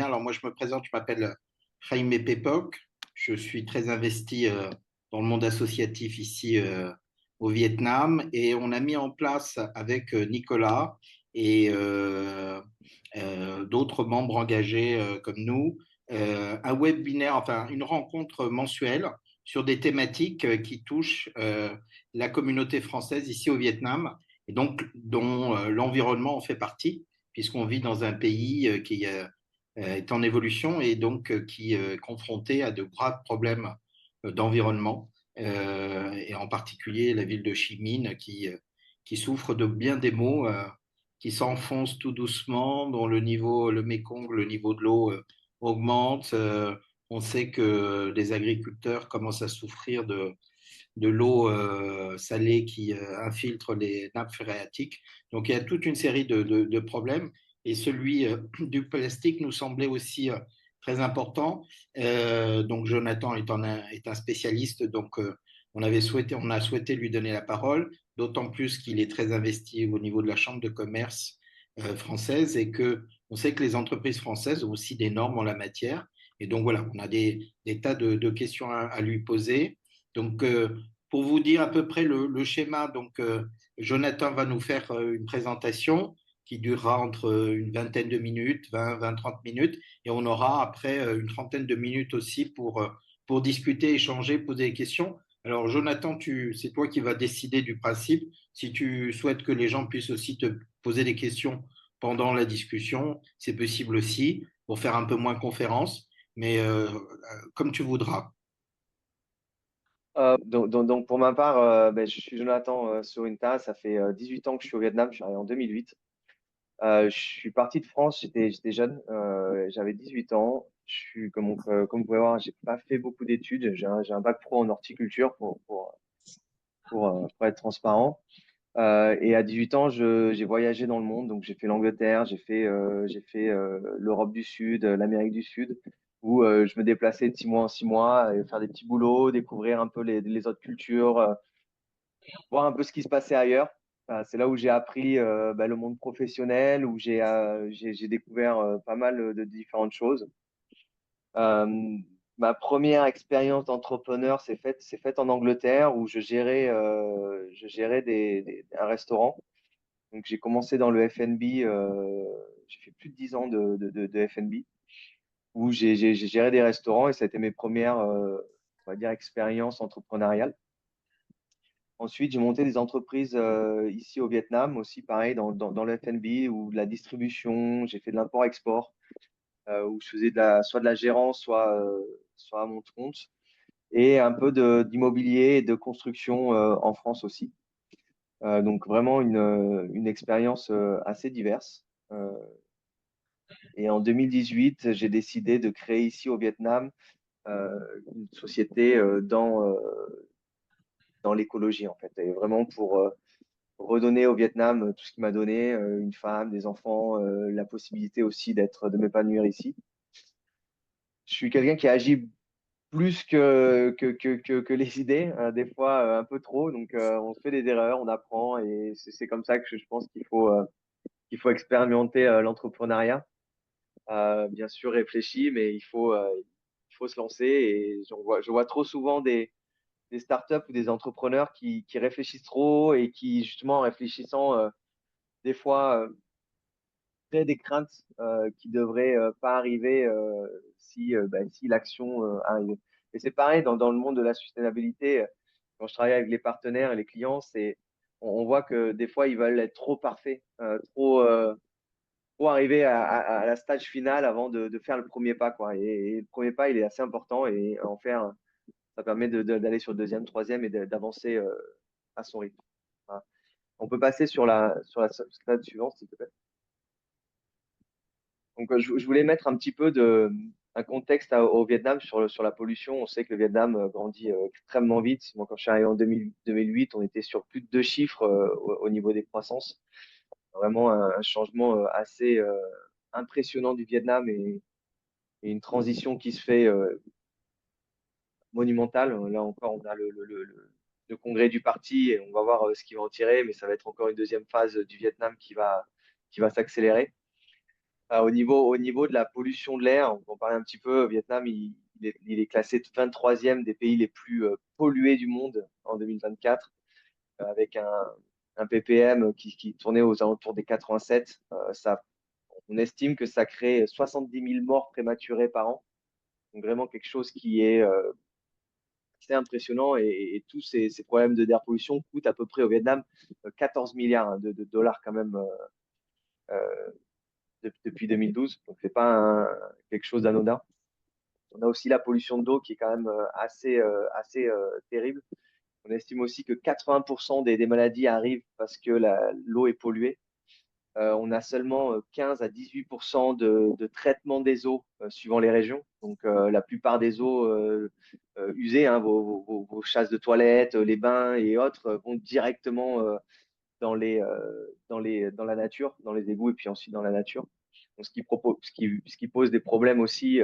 Alors moi, je me présente, je m'appelle Jaime Pepok. Je suis très investi dans le monde associatif ici au Vietnam et on a mis en place avec Nicolas et d'autres membres engagés comme nous un webinaire, enfin une rencontre mensuelle sur des thématiques qui touchent la communauté française ici au Vietnam et donc dont l'environnement en fait partie puisqu'on vit dans un pays qui est en évolution et donc qui est confronté à de graves problèmes d'environnement, et en particulier la ville de Chi Minh qui souffre de bien des maux, qui s'enfonce tout doucement, dont le niveau, le Mékong, le niveau de l'eau augmente. On sait que les agriculteurs commencent à souffrir de l'eau salée qui infiltre les nappes phréatiques. Donc il y a toute une série de problèmes et celui du plastique nous semblait aussi très important. Donc Jonathan est un spécialiste, donc on a souhaité lui donner la parole, d'autant plus qu'il est très investi au niveau de la Chambre de commerce française et que on sait que les entreprises françaises ont aussi des normes en la matière. Et donc voilà, on a des tas de questions à lui poser. Donc, pour vous dire à peu près le schéma, donc Jonathan va nous faire une présentation qui durera entre une vingtaine de minutes, 30 minutes, et on aura après une trentaine de minutes aussi pour discuter, échanger, poser des questions. Alors, Jonathan, c'est toi qui vas décider du principe. Si tu souhaites que les gens puissent aussi te poser des questions pendant la discussion, c'est possible aussi, pour faire un peu moins conférence, mais comme tu voudras. Donc, pour ma part, je suis Jonathan Sorinta. Ça fait 18 ans que je suis au Vietnam. Je suis arrivé en 2008. Je suis parti de France. J'étais jeune. J'avais 18 ans. Comme vous pouvez voir, j'ai pas fait beaucoup d'études. J'ai un bac pro en horticulture pour être transparent. Et à 18 ans, j'ai voyagé dans le monde. Donc, j'ai fait l'Angleterre, j'ai fait l'Europe du Sud, l'Amérique du Sud, où je me déplaçais de 6 mois en 6 mois, et faire des petits boulots, découvrir un peu les autres cultures, voir un peu ce qui se passait ailleurs. C'est là où j'ai appris le monde professionnel, où j'ai découvert pas mal de différentes choses. Euh, Ma première expérience d'entrepreneur s'est faite en Angleterre, où je gérais un restaurant. Donc, j'ai commencé dans le F&B. J'ai fait plus de 10 ans de F&B où j'ai géré des restaurants et ça a été mes premières, on va dire, expériences entrepreneuriales. Ensuite, j'ai monté des entreprises ici au Vietnam, aussi pareil, dans le F&B ou de la distribution. J'ai fait de l'import-export où je faisais soit de la gérance, soit à mon compte et un peu d'immobilier et de construction en France aussi. Donc, vraiment une expérience assez diverse. Euh, Et en 2018, j'ai décidé de créer ici au Vietnam euh, une société dans l'écologie, en fait. Et vraiment pour redonner au Vietnam tout ce qu'il m'a donné, une femme, des enfants, la possibilité aussi de m'épanouir ici. Je suis quelqu'un qui agit plus que les idées, des fois un peu trop. Donc, on fait des erreurs, on apprend et c'est comme ça que je pense qu'il faut expérimenter l'entrepreneuriat. Bien sûr réfléchi, mais il faut se lancer. Et je vois trop souvent des startups ou des entrepreneurs qui réfléchissent trop et qui, justement, en réfléchissant, des fois, créent des craintes qui devraient pas arriver si l'action arrivait. Et c'est pareil dans le monde de la sustainabilité. Quand je travaille avec les partenaires et les clients, on voit que des fois, ils veulent être trop parfaits, pour arriver à la stage finale avant de faire le premier pas, quoi. Et le premier pas, il est assez important et en faire, ça permet d'aller sur le deuxième, troisième et d'avancer à son rythme. Voilà. On peut passer sur la slide suivante, s'il te plaît. Donc, je voulais mettre un petit peu un contexte au Vietnam sur la pollution. On sait que le Vietnam grandit extrêmement vite. Moi, quand je suis arrivé en 2008, on était sur plus de deux chiffres au niveau des croissances. Vraiment un changement assez impressionnant du Vietnam et une transition qui se fait monumentale. Là encore, on a le congrès du parti et on va voir ce qu'il va en tirer, mais ça va être encore une deuxième phase du Vietnam qui va s'accélérer. Au niveau de la pollution de l'air, on peut en parler un petit peu. Vietnam, il est classé 23e des pays les plus pollués du monde en 2024, avec un ppm qui tournait aux alentours des 87. On estime que ça crée 70 000 morts prématurées par an. Donc vraiment quelque chose qui est assez impressionnant. Et tous ces problèmes d'air pollution coûtent à peu près au Vietnam 14 milliards hein, de dollars quand même euh, depuis 2012. Donc c'est pas quelque chose d'anodin. On a aussi la pollution d'eau qui est quand même assez terrible. On estime aussi que 80% des maladies arrivent parce que l'eau est polluée. On a seulement 15 à 18% de traitement des eaux suivant les régions. Donc la plupart des eaux usées, hein, vos chasses de toilettes, les bains et autres, vont directement dans la nature, dans les égouts et puis ensuite dans la nature. Donc, ce qui pose des problèmes aussi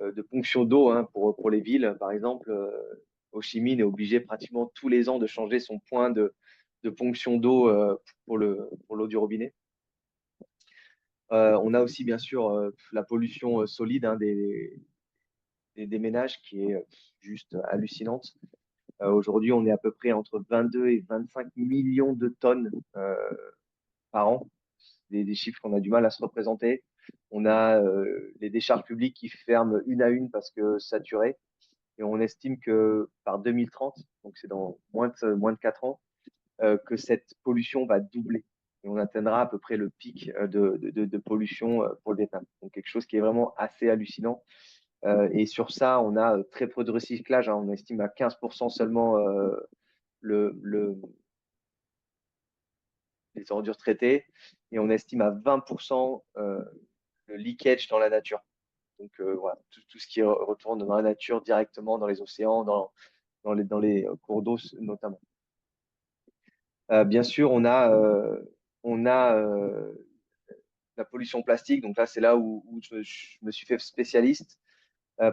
de ponction d'eau hein, pour les villes. Par exemple, Ho Chi Minh est obligé pratiquement tous les ans de changer son point de ponction d'eau pour l'eau du robinet. On a aussi bien sûr la pollution solide hein, des ménages qui est juste hallucinante. Aujourd'hui, on est à peu près entre 22 et 25 millions de tonnes par an. Des chiffres qu'on a du mal à se représenter. On a les décharges publiques qui ferment une à une parce que saturées. Et on estime que par 2030, donc c'est dans moins de 4 ans, que cette pollution va doubler. Et on atteindra à peu près le pic de pollution pour le Vietnam. Donc quelque chose qui est vraiment assez hallucinant. Et sur ça, on a très peu de recyclage. Hein. On estime à 15% seulement le, le, les ordures traitées. Et on estime à 20% le leakage dans la nature. Donc voilà, tout ce qui retourne dans la nature directement, dans les océans, dans les cours d'eau notamment. Bien sûr, on a la pollution plastique. Donc là, c'est là où je me suis fait spécialiste.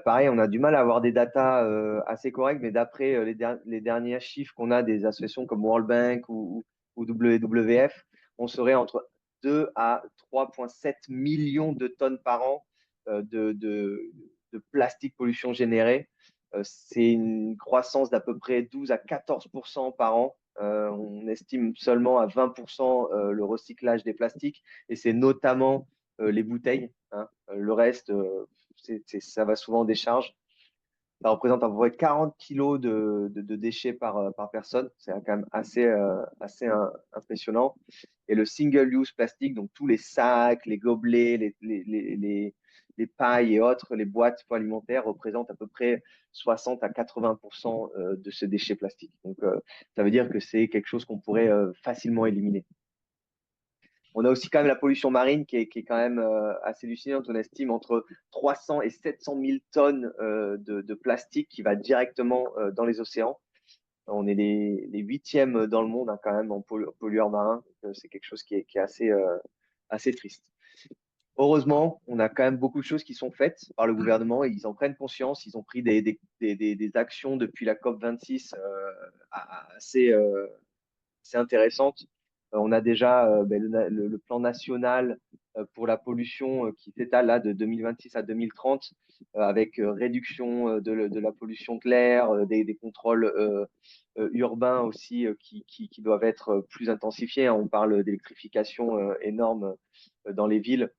Pareil, on a du mal à avoir des datas assez correctes, mais d'après les derniers chiffres qu'on a des associations comme World Bank ou WWF, on serait entre 2 à 3,7 millions de tonnes par an de plastique pollution générée. C'est une croissance d'à peu près 12 à 14% par an. On estime seulement à 20% le recyclage des plastiques, et c'est notamment les bouteilles. Hein. Le reste, ça va souvent en décharge. Ça représente à peu près 40 kilos de déchets par personne. C'est quand même assez impressionnant. Et le single-use plastique, donc tous les sacs, les gobelets, les pailles et autres, les boîtes alimentaires représentent à peu près 60 à 80% de ce déchet plastique. Donc, ça veut dire que c'est quelque chose qu'on pourrait facilement éliminer. On a aussi quand même la pollution marine qui est quand même assez hallucinante. On estime entre 300 et 700 000 tonnes de plastique qui va directement dans les océans. On est les huitièmes dans le monde hein, quand même en pollueurs marins. C'est quelque chose qui est assez triste. Heureusement, on a quand même beaucoup de choses qui sont faites par le gouvernement et ils en prennent conscience. Ils ont pris des actions depuis la COP26 assez intéressantes. On a déjà le plan national pour la pollution qui s'étale là de 2026 à 2030 avec réduction de la pollution de l'air, des contrôles urbains aussi qui doivent être plus intensifiés. Hein. On parle d'électrification énorme dans les villes.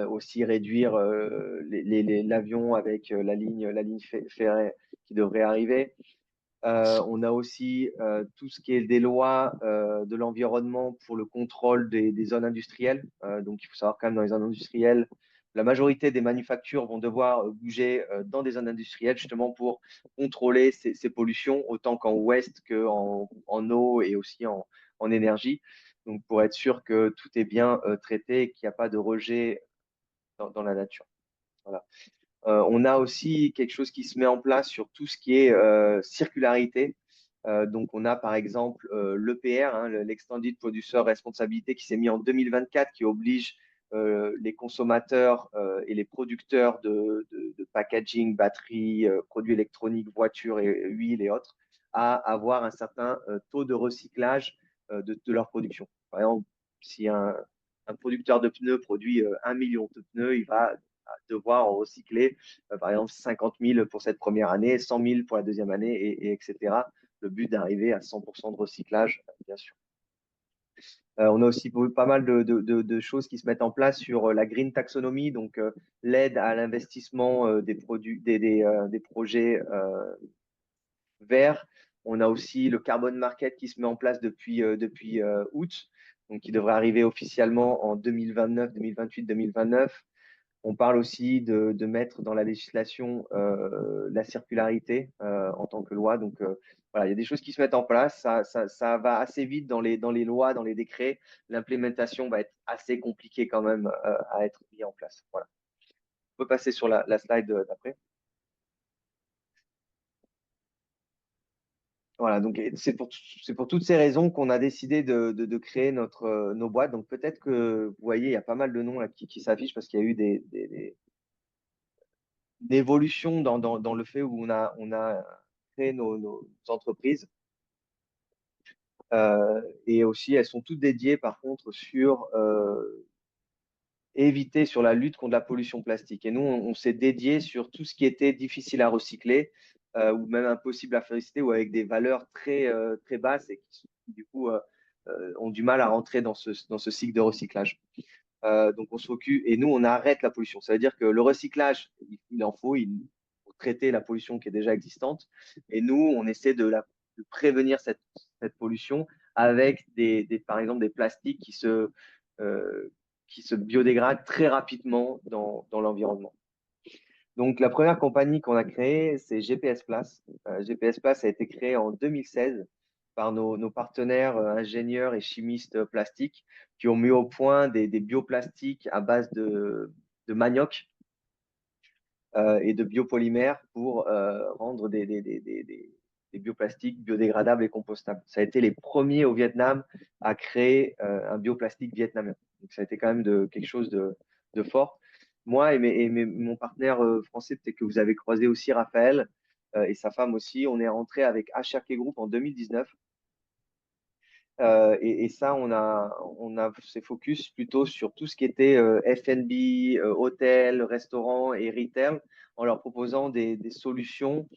Aussi réduire l'avion avec la ligne ferrée qui devrait arriver. On a aussi tout ce qui est des lois de l'environnement pour le contrôle des zones industrielles. Donc, il faut savoir quand même dans les zones industrielles, la majorité des manufactures vont devoir bouger dans des zones industrielles justement pour contrôler ces pollutions, autant qu'en ouest qu'en eau et aussi en énergie. Donc, pour être sûr que tout est bien traité et qu'il n'y a pas de rejet dans la nature. Voilà. On a aussi quelque chose qui se met en place sur tout ce qui est circularité. Donc, on a par exemple l'EPR, hein, l'Extended Producer Responsibility, qui s'est mis en 2024, qui oblige les consommateurs et les producteurs de packaging, batteries, produits électroniques, voitures et huiles et autres à avoir un certain taux de recyclage de leur production. Par exemple, si un un producteur de pneus produit 1 million de pneus, il va devoir en recycler, par exemple, 50 000 pour cette première année, 100 000 pour la deuxième année, etc. Le but d'arriver à 100% de recyclage, bien sûr. On a aussi pas mal de choses qui se mettent en place sur la green taxonomy, donc l'aide à l'investissement des produits, des projets verts. On a aussi le carbon market qui se met en place depuis août, donc qui devrait arriver officiellement en 2029, 2028, 2029. On parle aussi de mettre dans la législation la circularité en tant que loi. Donc, voilà, il y a des choses qui se mettent en place. Ça va assez vite dans les lois, dans les décrets. L'implémentation va être assez compliquée quand même à être mise en place. Voilà. On peut passer sur la slide d'après. Voilà, donc c'est pour toutes ces raisons qu'on a décidé de créer nos boîtes. Donc peut-être que vous voyez, il y a pas mal de noms là, qui s'affichent parce qu'il y a eu des évolutions dans le fait où on a créé nos entreprises. Et aussi, elles sont toutes dédiées par contre sur éviter sur la lutte contre la pollution plastique. Et nous, on s'est dédié sur tout ce qui était difficile à recycler ou même impossible à faire recycler ou avec des valeurs très basses et qui, du coup, ont du mal à rentrer dans ce cycle de recyclage. Donc, on s'occupe et nous, on arrête la pollution. Ça veut dire que le recyclage, il en faut, il faut traiter la pollution qui est déjà existante. Et nous, on essaie de prévenir cette pollution avec par exemple, des plastiques euh, qui se biodégradent très rapidement dans l'environnement. Donc, la première compagnie qu'on a créée, c'est GPS Place. GPS Place a été créé en 2016 par nos partenaires ingénieurs et chimistes plastiques qui ont mis au point des bioplastiques à base de manioc et de biopolymères pour rendre des bioplastiques biodégradables et compostables. Ça a été les premiers au Vietnam à créer un bioplastique vietnamien. Donc, ça a été quand même quelque chose de fort. Moi mon partenaire français, peut-être que vous avez croisé aussi Raphaël et sa femme aussi, on est rentré avec HRK Group en 2019. Et ça, on a fait focus plutôt sur tout ce qui était F&B, hôtel, restaurant et retail, en leur proposant des solutions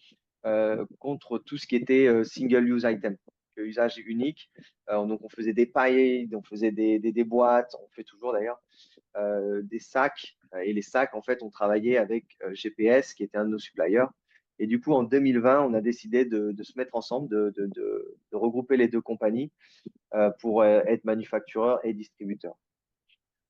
contre tout ce qui était single-use item, usage unique. Donc, on faisait des pailles, on faisait des boîtes, on fait toujours d'ailleurs, des sacs. Et les sacs, en fait, on travaillait avec GPS, qui était un de nos suppliers. Et du coup, en 2020, on a décidé de se mettre ensemble, de regrouper les deux compagnies pour être manufactureur et distributeur.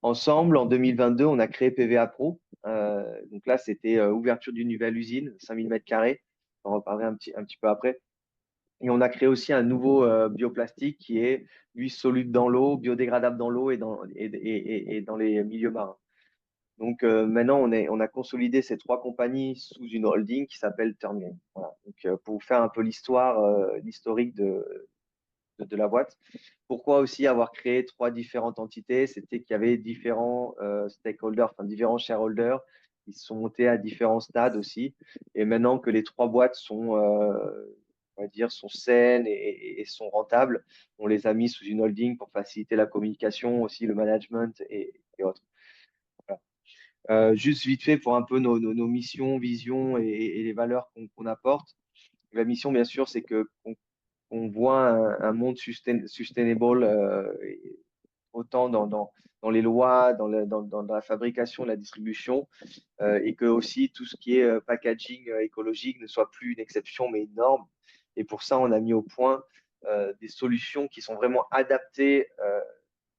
Ensemble, en 2022, on a créé PVA Pro. Donc là, c'était ouverture d'une nouvelle usine, 5000 m². On en reparlerai un petit peu après. Et on a créé aussi un nouveau bioplastique qui est, lui, soluble dans l'eau, biodégradable dans l'eau et dans les milieux marins. Donc maintenant, on a consolidé ces trois compagnies sous une holding qui s'appelle Turngain. Voilà. Donc, pour vous faire un peu l'historique de la boîte. Pourquoi aussi avoir créé trois différentes entités? C'était qu'il y avait différents stakeholders, enfin différents shareholders. Ils sont montés à différents stades aussi. Et maintenant que les trois boîtes sont, on va dire, sont saines et sont rentables, on les a mis sous une holding pour faciliter la communication, aussi le management et autres. Voilà. Juste vite fait pour un peu nos missions, visions et les valeurs qu'on apporte. La mission, bien sûr, c'est que on voit un monde sustainable autant dans les lois, dans la fabrication, la distribution, et que aussi tout ce qui est packaging écologique ne soit plus une exception, mais une norme. Et pour ça, on a mis au point des solutions qui sont vraiment adaptées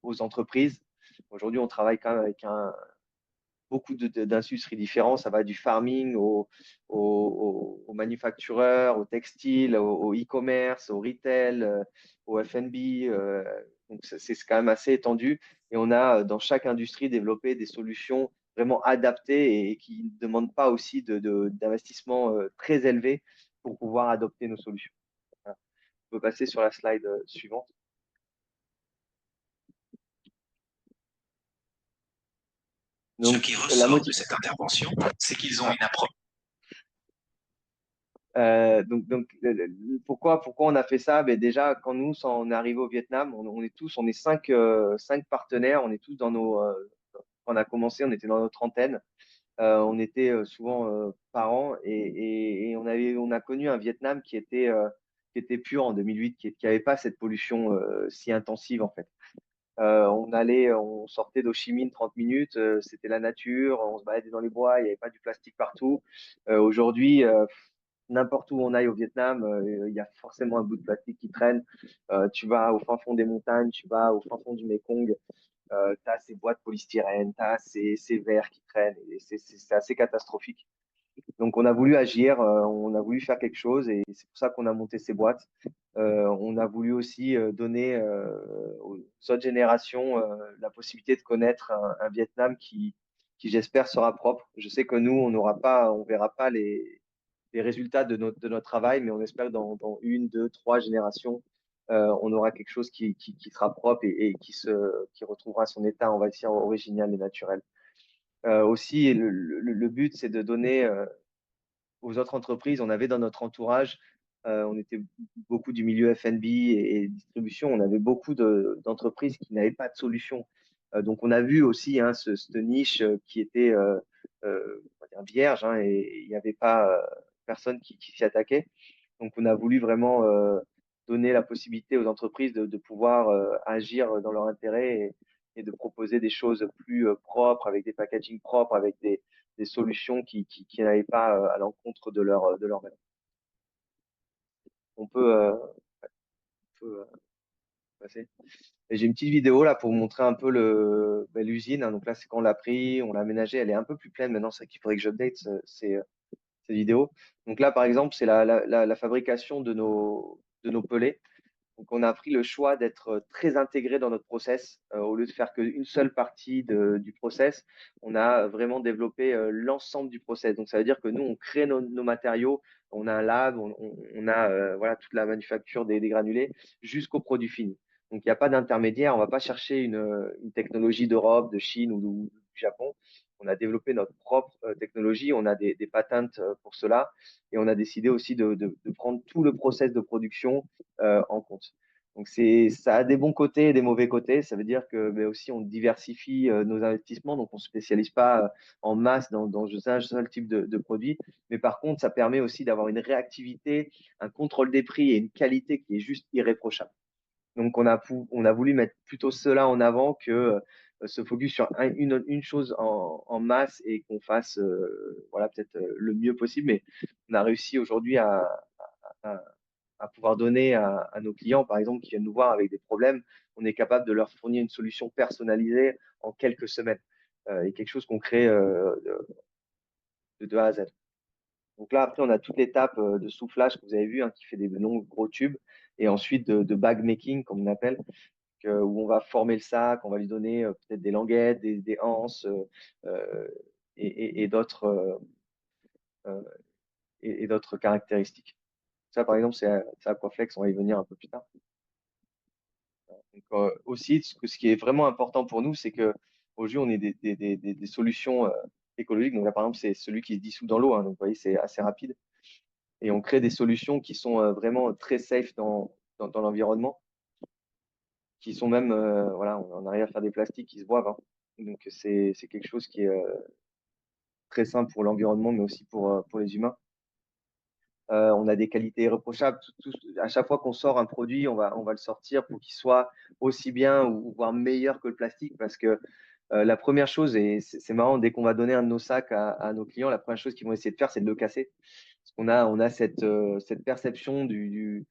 aux entreprises. Aujourd'hui, on travaille quand même avec beaucoup d'industries différentes. Ça va du farming aux manufactureurs, au textile, au e-commerce, au retail, au F&B. Donc, c'est quand même assez étendu. Et on a dans chaque industrie développé des solutions vraiment adaptées et qui ne demandent pas aussi d'investissement très élevé pour pouvoir adopter nos solutions. Voilà. On peut passer sur la slide suivante. Donc, ce qui ressort de cette intervention, c'est qu'ils ont une approche. Pourquoi on a fait ça? Ben déjà, quand on est arrivé au Vietnam, on est cinq partenaires, on est tous quand on a commencé, on était dans nos trentaines. On était souvent parents et on a connu un Vietnam qui était pur en 2008, qui avait pas cette pollution si intensive en fait. On sortait d'Ho Chi Minh 30 minutes, c'était la nature, on se baladait dans les bois, il n'y avait pas du plastique partout. Aujourd'hui, n'importe où on aille au Vietnam, il y a forcément un bout de plastique qui traîne. Tu vas au fin fond des montagnes, tu vas au fin fond du Mekong, tu as ces boîtes polystyrène, tu as ces verres qui traînent, et c'est assez catastrophique. Donc on a voulu agir, on a voulu faire quelque chose et c'est pour ça qu'on a monté ces boîtes. On a voulu aussi donner aux autres générations la possibilité de connaître un Vietnam qui j'espère sera propre. Je sais que nous, on verra pas les résultats de notre travail, mais on espère que dans une, deux, trois générations, on aura quelque chose qui sera propre et qui retrouvera son état, on va dire, original et naturel. Aussi, le but, c'est de donner aux autres entreprises. On avait dans notre entourage, on était beaucoup du milieu F&B et distribution, on avait beaucoup d'entreprises qui n'avaient pas de solution. Donc on a vu aussi cette niche qui était on va dire vierge hein, et il n'y avait pas personne qui s'y attaquait. Donc on a voulu vraiment donner la possibilité aux entreprises de pouvoir agir dans leur intérêt et de proposer des choses plus propres, avec des packaging propres, avec des solutions qui n'allaient pas à l'encontre de leur valeur. On peut, passer. Et j'ai une petite vidéo là pour vous montrer un peu l'usine, hein. Donc là, c'est quand on l'a pris, on l'a aménagé. Elle est un peu plus pleine maintenant. C'est qu'il faudrait que j'update ces vidéos. Donc là, par exemple, c'est la fabrication de nos pelets. Donc, on a pris le choix d'être très intégré dans notre process. Au lieu de faire qu'une seule partie du process, on a vraiment développé l'ensemble du process. Donc, ça veut dire que nous, on crée nos matériaux, on a un lab, on a voilà, toute la manufacture des granulés jusqu'au produit fini. Donc, il n'y a pas d'intermédiaire. On ne va pas chercher une technologie d'Europe, de Chine ou du Japon. On a développé notre propre technologie. On a des patentes pour cela. Et on a décidé aussi de prendre tout le process de production en compte. Donc ça a des bons côtés et des mauvais côtés. Ça veut dire que mais aussi on diversifie nos investissements, donc on ne se spécialise pas en masse dans un seul type de produit. Mais par contre, ça permet aussi d'avoir une réactivité, un contrôle des prix et une qualité qui est juste irréprochable. Donc on a voulu mettre plutôt cela en avant que se focus sur une chose en masse et qu'on fasse voilà peut-être le mieux possible. Mais on a réussi aujourd'hui à, à pouvoir donner à nos clients, par exemple, qui viennent nous voir avec des problèmes, on est capable de leur fournir une solution personnalisée en quelques semaines et quelque chose qu'on crée de A à Z. Donc là, après, on a toute l'étape de soufflage que vous avez vu, hein, qui fait des longs gros tubes, et ensuite de bag making, comme on appelle, où on va former le sac, on va lui donner peut-être des languettes, des anses euh, et euh, et d'autres caractéristiques. Ça, par exemple, c'est Aquaflex, on va y venir un peu plus tard. Donc, aussi, ce qui est vraiment important pour nous, c'est que aujourd'hui, on est des solutions écologiques. Donc là, par exemple, c'est celui qui se dissout dans l'eau, hein. Donc, vous voyez, c'est assez rapide. Et on crée des solutions qui sont vraiment très safe dans l'environnement, qui sont même, voilà, on arrive à faire des plastiques qui se boivent, hein. Donc, c'est quelque chose qui est très simple pour l'environnement, mais aussi pour les humains. On a des qualités irréprochables. À chaque fois qu'on sort un produit, on va le sortir pour qu'il soit aussi bien ou voire meilleur que le plastique parce que la première chose, et c'est marrant, dès qu'on va donner un de nos sacs à nos clients, la première chose qu'ils vont essayer de faire, c'est de le casser. Parce on a cette perception du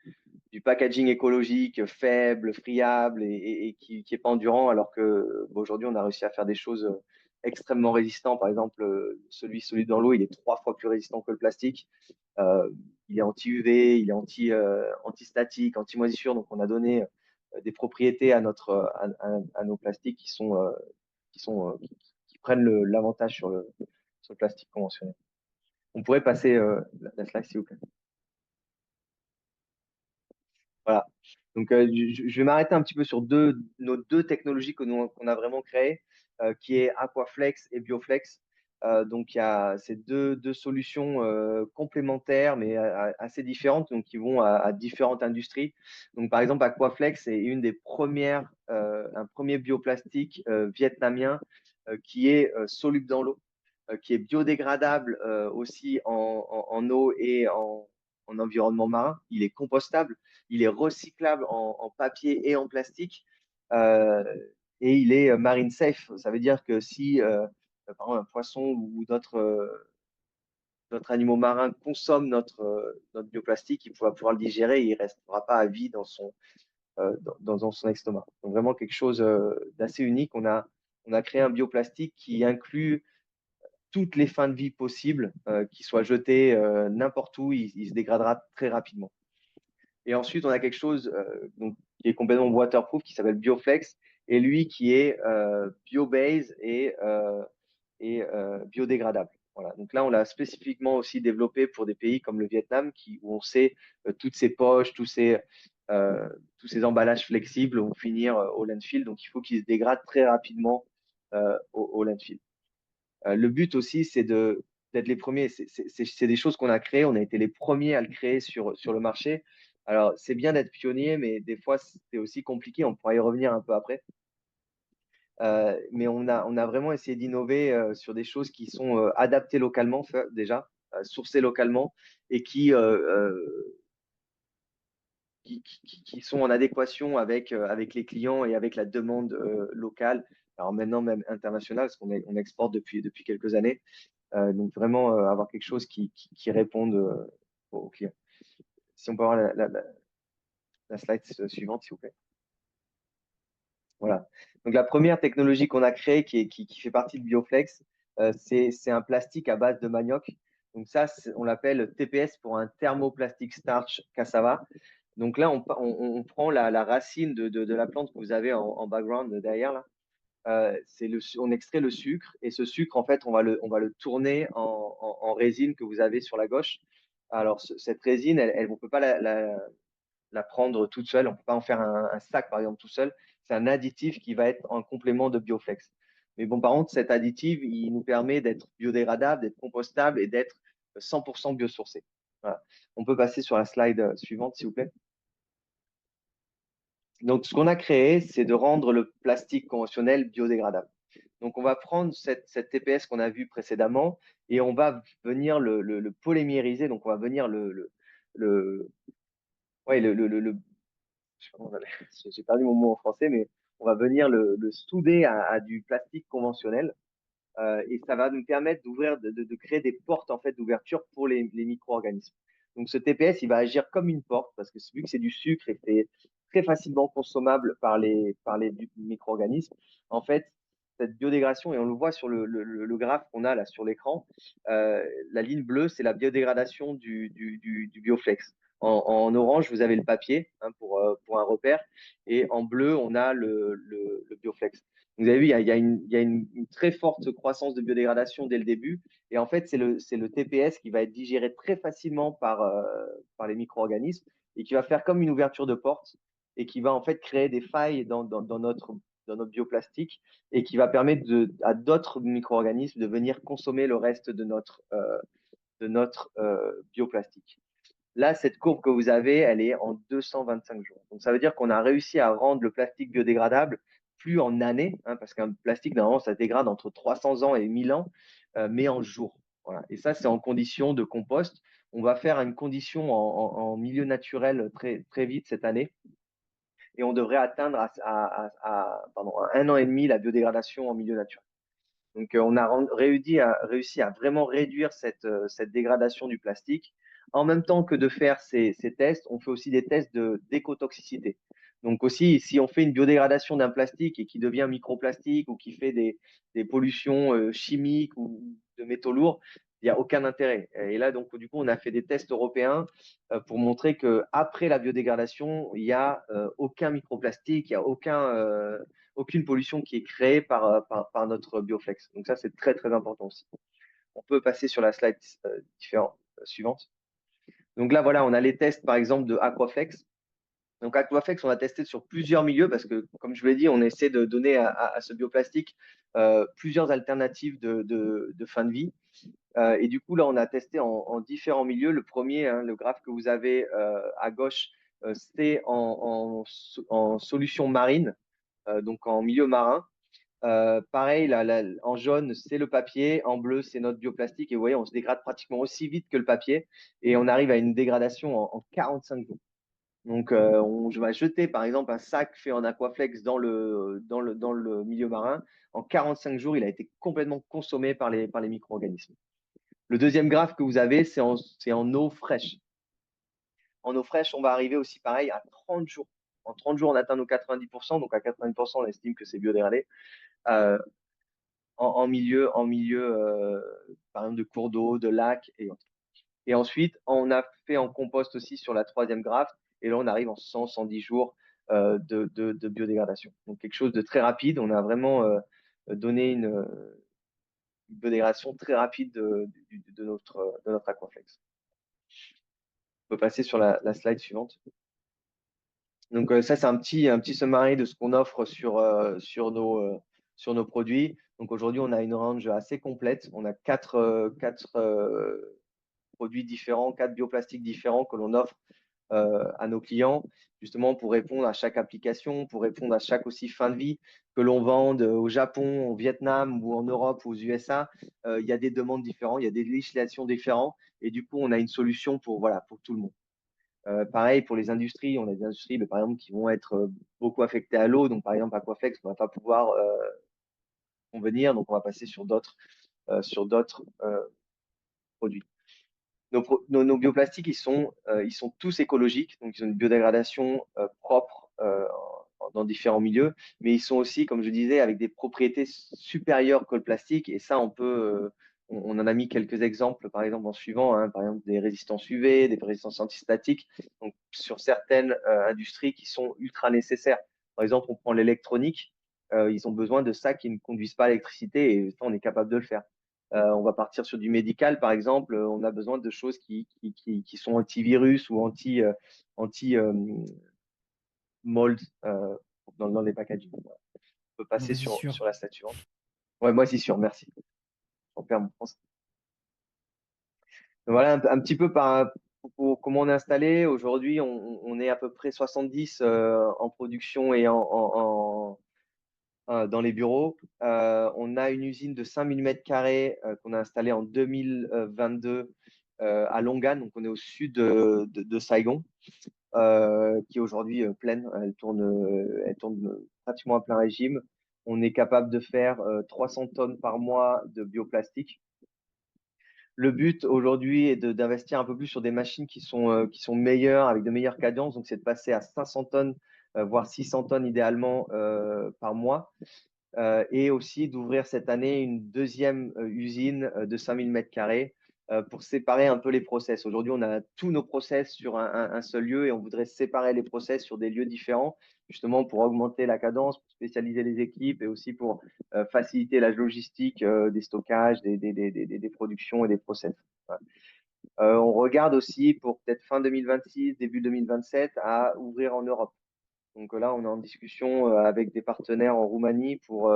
packaging écologique faible, friable et qui est pas endurant, alors que bon, aujourd'hui, on a réussi à faire des choses extrêmement résistantes. Par exemple, celui dans l'eau, il est 3 fois plus résistant que le plastique. Euh, il est anti-UV, il est anti-statique, anti-moisissure. Donc, on a donné des propriétés à nos plastiques qui prennent l'avantage sur le plastique conventionnel. On pourrait passer la slide, s'il vous plaît. Voilà. Donc, je vais m'arrêter un petit peu sur nos deux technologies qu'on a vraiment créées, qui est Aquaflex et Bioflex. Donc, il y a ces deux solutions complémentaires, mais assez différentes, donc qui vont à différentes industries. Donc, par exemple, Aquaflex est un premier bioplastique vietnamien qui est soluble dans l'eau, qui est biodégradable aussi en eau et en environnement marin. Il est compostable, il est recyclable en papier et en plastique, euh, et il est marine safe. Ça veut dire que si par exemple, un poisson ou d'autres animaux marins consomment notre bioplastique, il va pouvoir le digérer et il ne restera pas à vie dans son estomac. Donc vraiment quelque chose d'assez unique. On a créé un bioplastique qui inclut toutes les fins de vie possibles, qui soient jetés n'importe où, il se dégradera très rapidement. Et ensuite, on a quelque chose donc, qui est complètement waterproof, qui s'appelle Bioflex, et lui qui est bio-base et biodégradable. Voilà. Donc là, on l'a spécifiquement aussi développé pour des pays comme le Vietnam, où on sait toutes ces poches, euh, tous ces emballages flexibles vont finir au landfill. Donc il faut qu'ils se dégradent très rapidement au landfill. Le but aussi, c'est d'être les premiers. C'est des choses qu'on a créées. On a été les premiers à le créer sur le marché. Alors, c'est bien d'être pionnier, mais des fois, c'est aussi compliqué. On pourra y revenir un peu après. Mais on a vraiment essayé d'innover sur des choses qui sont adaptées localement, déjà, sourcées localement, et qui sont en adéquation avec les clients et avec la demande locale. Alors maintenant, même internationale, parce on exporte depuis quelques années. Donc vraiment avoir quelque chose qui réponde aux clients. Si on peut avoir la slide suivante, s'il vous plaît. Voilà. Donc la première technologie qu'on a créée qui fait partie de Bioflex, c'est un plastique à base de manioc. Donc ça, on l'appelle TPS pour un thermoplastic starch cassava. Donc là, on prend la racine de la plante que vous avez en background derrière là. On extrait le sucre et ce sucre, en fait, on va le tourner en résine que vous avez sur la gauche. Alors, cette résine, on ne peut pas la prendre toute seule. On ne peut pas en faire un sac, par exemple, tout seul. C'est un additif qui va être un complément de Bioflex. Mais bon, par contre, cet additif, il nous permet d'être biodégradable, d'être compostable et d'être 100% biosourcé. Voilà. On peut passer sur la slide suivante, s'il vous plaît. Donc, ce qu'on a créé, c'est de rendre le plastique conventionnel biodégradable. Donc, on va prendre cette TPS qu'on a vue précédemment et on va venir le polymériser. Donc, on va venir ouais, je sais pas comment on appelle, j'ai perdu mon mot en français, mais on va venir le souder à du plastique conventionnel. Et ça va nous permettre de créer des portes en fait d'ouverture pour les micro-organismes. Donc ce TPS, il va agir comme une porte parce que vu que c'est du sucre et c'est très facilement consommable par les micro-organismes, en fait, cette biodégradation, et on le voit sur le graphe qu'on a là sur l'écran, la ligne bleue, c'est la biodégradation du Bioflex. En orange, vous avez le papier hein, pour un repère, et en bleu, on a le Bioflex. Vous avez vu, il y a une très forte croissance de biodégradation dès le début. Et en fait, c'est le TPS qui va être digéré très facilement par les micro-organismes et qui va faire comme une ouverture de porte et qui va en fait créer des failles dans notre bioplastique et qui va permettre à d'autres micro-organismes de venir consommer le reste de notre bioplastique. Là, cette courbe que vous avez, elle est en 225 jours. Donc, ça veut dire qu'on a réussi à rendre le plastique biodégradable plus en années, hein, parce qu'un plastique, normalement, ça se dégrade entre 300 ans et 1000 ans, mais en jours. Voilà. Et ça, c'est en condition de compost. On va faire une condition en milieu naturel très, très vite cette année. Et on devrait atteindre pardon, à 1 an et demi la biodégradation en milieu naturel. Donc, on a réussi à vraiment réduire cette dégradation du plastique. En même temps que de faire ces tests, on fait aussi des tests d'écotoxicité. Donc aussi, si on fait une biodégradation d'un plastique et qui devient microplastique ou qui fait des pollutions chimiques ou de métaux lourds, il n'y a aucun intérêt. Et là, donc, du coup, on a fait des tests européens pour montrer qu'après la biodégradation, il n'y a aucun microplastique, il n'y a aucune pollution qui est créée par notre bioflex. Donc ça, c'est très, très important aussi. On peut passer sur la slide suivante. Donc là, voilà, on a les tests, par exemple, de Aquaflex. Donc Aquaflex, on a testé sur plusieurs milieux parce que, comme je vous l'ai dit, on essaie de donner à ce bioplastique plusieurs alternatives de fin de vie. Et du coup, là, on a testé en différents milieux. Le premier, hein, le graphe que vous avez à gauche, c'est en solution marine, donc en milieu marin. Pareil, en jaune, c'est le papier, en bleu, c'est notre bioplastique. Et vous voyez, on se dégrade pratiquement aussi vite que le papier et on arrive à une dégradation en 45 jours. Donc, je vais jeter par exemple un sac fait en Aquaflex dans le milieu marin. En 45 jours, il a été complètement consommé par les micro-organismes. Le deuxième graphe que vous avez, c'est en eau fraîche. En eau fraîche, on va arriver aussi pareil à 30 jours. En 30 jours, on atteint nos 90%. Donc, à 90%, on estime que c'est biodégradé. Euh, en milieu, par exemple, de cours d'eau, de lacs et autres. Et ensuite, on a fait en compost aussi sur la troisième graphe. Et là, on arrive en 100, 110 jours de biodégradation. Donc, quelque chose de très rapide. On a vraiment donné une biodégradation très rapide de notre Aquaflex. On peut passer sur la slide suivante. Donc, ça, c'est un petit summary de ce qu'on offre sur nos produits. Donc, aujourd'hui, on a une range assez complète. On a quatre produits différents, quatre bioplastiques différents que l'on offre à nos clients, justement pour répondre à chaque application, pour répondre à chaque aussi fin de vie, que l'on vende au Japon, au Vietnam ou en Europe ou aux USA. Il y a des demandes différentes, il y a des législations différentes. Et du coup, on a une solution voilà, pour tout le monde. Pareil pour les industries, on a des industries par exemple qui vont être beaucoup affectées à l'eau. Donc par exemple Aquaflex, on ne va pas pouvoir convenir, donc on va passer sur d'autres produits. Nos bioplastiques, ils sont tous écologiques, donc ils ont une biodégradation propre dans différents milieux, mais ils sont aussi, comme je disais, avec des propriétés supérieures que le plastique. Et ça, on en a mis quelques exemples, par exemple en suivant, hein, par exemple des résistances UV, des résistances antistatiques, donc sur certaines industries qui sont ultra nécessaires. Par exemple, on prend l'électronique, ils ont besoin de ça qui ne conduisent pas à l'électricité, et ça, on est capable de le faire. On va partir sur du médical, par exemple. On a besoin de choses qui sont antivirus ou anti-mold dans les packaging. Voilà. On peut passer Vas-y sur, sûr. sur la slide suivante. Ouais, moi, c'est sûr, merci. J'en perds mon français. Voilà un petit peu pour comment on est installé. Aujourd'hui, on est à peu près 70 en production et dans les bureaux. On a une usine de 5000 mètres carrés qu'on a installée en 2022 à Longan, donc on est au sud de Saigon, qui est aujourd'hui pleine. Elle tourne pratiquement à plein régime. On est capable de faire 300 tonnes par mois de bioplastique. Le but aujourd'hui est d'investir un peu plus sur des machines qui sont meilleures, avec de meilleures cadences. Donc, c'est de passer à 500 tonnes, voire 600 tonnes idéalement par mois. Et aussi d'ouvrir cette année une deuxième usine de 5000 mètres carrés pour séparer un peu les process. Aujourd'hui, on a tous nos process sur un seul lieu et on voudrait séparer les process sur des lieux différents, justement pour augmenter la cadence, pour spécialiser les équipes et aussi pour faciliter la logistique des stockages, des productions et des process. Voilà. On regarde aussi pour peut-être fin 2026, début 2027 à ouvrir en Europe. Donc là, on est en discussion avec des partenaires en Roumanie pour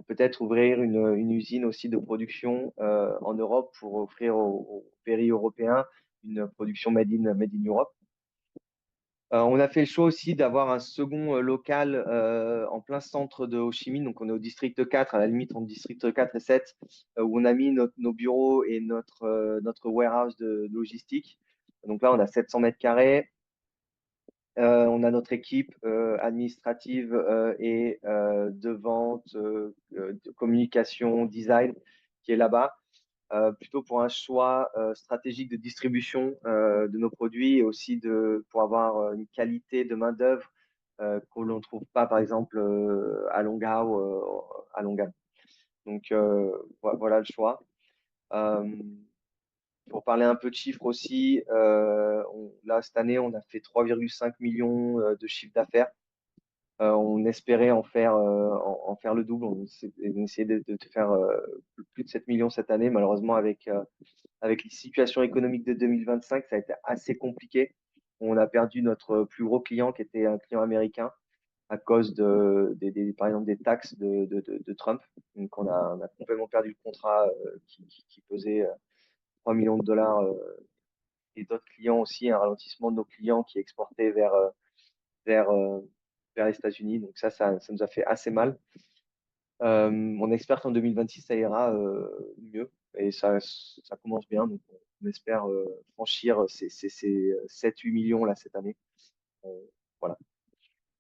peut-être ouvrir une usine aussi de production en Europe pour offrir aux péri-européens une production made in Europe. On a fait le choix aussi d'avoir un second local en plein centre de Ho Chi Minh. Donc, on est au district 4, à la limite entre district 4 et 7, où on a mis nos bureaux et notre warehouse de logistique. Donc là, on a 700 mètres carrés. On a notre équipe administrative et de vente, de communication, design qui est là-bas, plutôt pour un choix stratégique de distribution de nos produits et aussi pour avoir une qualité de main-d'œuvre que l'on ne trouve pas, par exemple, à Longa ou à Longan. Donc, voilà le choix. Pour parler un peu de chiffres aussi, là, cette année, on a fait 3,5 millions de chiffre d'affaires. On espérait en faire le double. On essayait de faire plus de 7 millions cette année. Malheureusement, avec la situation économique de 2025, ça a été assez compliqué. On a perdu notre plus gros client qui était un client américain. à cause par exemple, des taxes de Trump. Donc, on a complètement perdu le contrat qui pesait 3 millions de dollars et d'autres clients aussi, un ralentissement de nos clients qui exportaient vers, euh, vers les États-Unis. Donc, ça nous a fait assez mal. On espère qu'en 2026, ça ira mieux et ça commence bien. Donc, on espère franchir ces 7-8 millions là cette année. Euh, voilà.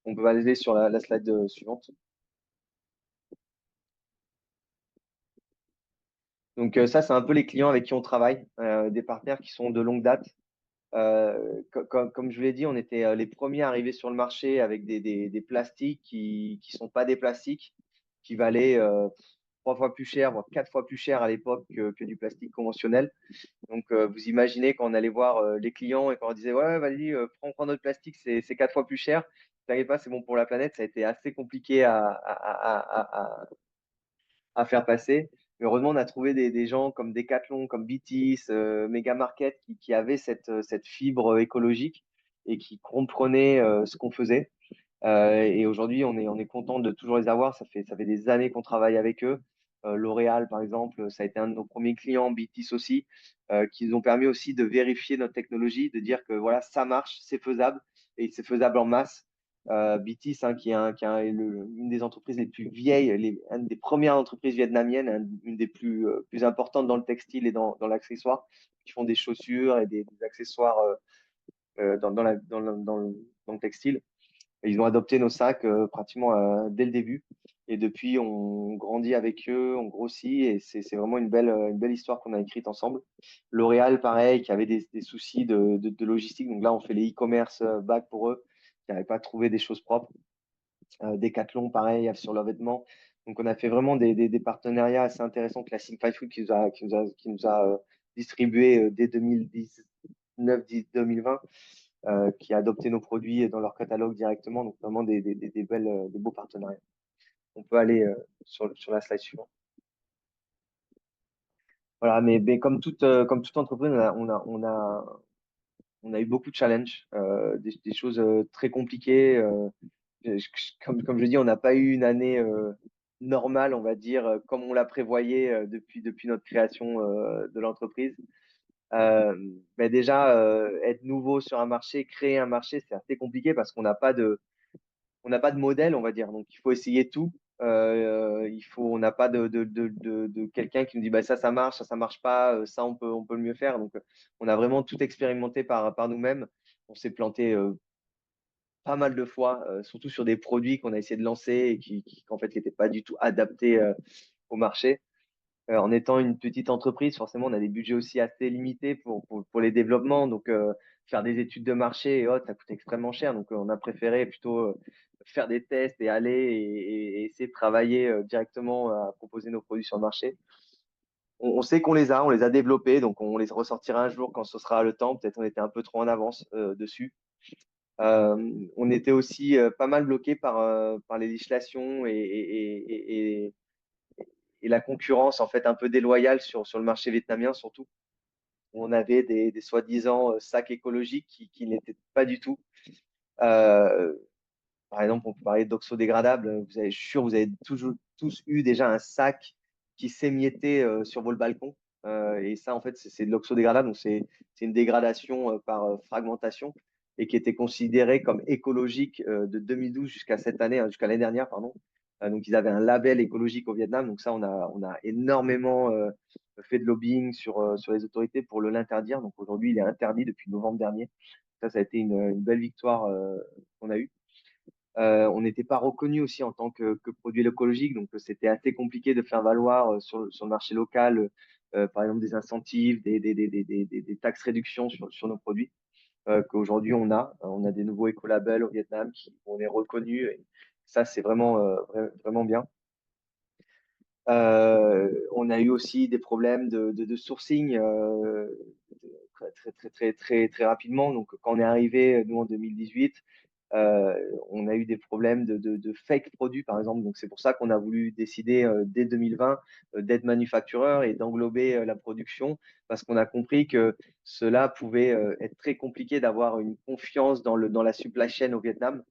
On peut aller sur la slide suivante. Donc, ça, c'est un peu les clients avec qui on travaille, des partenaires qui sont de longue date. Comme je vous l'ai dit, on était les premiers arrivés sur le marché avec des plastiques qui sont pas des plastiques, qui valaient 3 fois plus cher, voire 4 fois plus cher à l'époque que du plastique conventionnel. Donc, vous imaginez quand on allait voir les clients et quand on disait, ouais, vas-y, prends notre plastique, c'est 4 fois plus cher. T'inquiète pas, c'est bon pour la planète. Ça a été assez compliqué à faire passer. Mais heureusement, on a trouvé des gens comme Decathlon, comme Bitis, Mega Market qui avaient cette fibre écologique et qui comprenaient ce qu'on faisait. Et aujourd'hui, on est content de toujours les avoir. Ça fait des années qu'on travaille avec eux. L'Oréal, par exemple, ça a été un de nos premiers clients, Bitis aussi, qui nous ont permis aussi de vérifier notre technologie, de dire que voilà, ça marche, c'est faisable et c'est faisable en masse. Bitis, hein, qui est une des entreprises les plus vieilles, une des premières entreprises vietnamiennes, une des plus importantes dans le textile et dans l'accessoire, qui font des chaussures et des accessoires dans le textile. Et ils ont adopté nos sacs pratiquement dès le début. Et depuis, on grandit avec eux, on grossit et c'est vraiment une belle histoire qu'on a écrite ensemble. L'Oréal, pareil, qui avait des soucis de logistique. Donc là, on fait les e-commerce back pour eux, qui n'avaient pas trouvé des choses propres. Decathlon, pareil, sur leurs vêtements. Donc on a fait vraiment des partenariats assez intéressants que la Simplify Food qui nous a distribué dès 2019-2020 qui a adopté nos produits dans leur catalogue directement. Donc, vraiment des beaux partenariats. On peut aller sur la slide suivante. Voilà, mais comme toute entreprise, on a eu beaucoup de challenges, des choses très compliquées. Comme je dis, on n'a pas eu une année normale, on va dire, comme on la prévoyait depuis notre création de l'entreprise. Mais déjà, être nouveau sur un marché, créer un marché, c'est assez compliqué parce on n'a pas de modèle, on va dire. Donc, il faut essayer tout. On n'a pas de quelqu'un qui nous dit bah, ça marche, ça marche pas, ça, on peut le mieux faire. Donc, on a vraiment tout expérimenté par nous-mêmes. On s'est planté pas mal de fois, surtout sur des produits qu'on a essayé de lancer et qu'en fait, qui n'étaient pas du tout adaptés au marché. En étant une petite entreprise, forcément, on a des budgets aussi assez limités pour les développements. Donc, faire des études de marché et autres, ça coûte extrêmement cher. Donc, on a préféré plutôt faire des tests et aller et essayer de travailler directement à proposer nos produits sur le marché. On sait on les a développés, donc on les ressortira un jour quand ce sera le temps. Peut-être on était un peu trop en avance dessus. On était aussi pas mal bloqué par les législations et la concurrence en fait un peu déloyale sur le marché vietnamien surtout, où on avait des soi-disant sacs écologiques qui n'étaient pas du tout. Euh, Par exemple, on peut parler d'oxodégradable. Je suis sûr, vous avez toujours, tous eu déjà un sac qui s'émiettait sur vos balcons. Et ça, en fait, c'est de l'oxodégradable. Donc, c'est une dégradation par fragmentation et qui était considérée comme écologique de 2012 jusqu'à cette année, hein, jusqu'à l'année dernière, pardon. Donc, ils avaient un label écologique au Vietnam. Donc, ça, on a énormément fait de lobbying sur les autorités pour l'interdire. Donc, aujourd'hui, il est interdit depuis novembre dernier. Ça a été une belle victoire qu'on a eue. On n'était pas reconnu aussi en tant que produit écologique, donc c'était assez compliqué de faire valoir sur le marché local, par exemple des incentives, des taxes réductions sur nos produits qu'aujourd'hui on a. On a des nouveaux écolabels au Vietnam qui on est reconnus et ça c'est vraiment vraiment bien. On a eu aussi des problèmes de sourcing très rapidement. Donc, quand on est arrivé, nous, en 2018, on a eu des problèmes de fake produits, par exemple. Donc, c'est pour ça qu'on a voulu décider dès 2020 d'être manufactureur et d'englober la production, parce qu'on a compris que cela pouvait être très compliqué d'avoir une confiance dans la supply chain au Vietnam.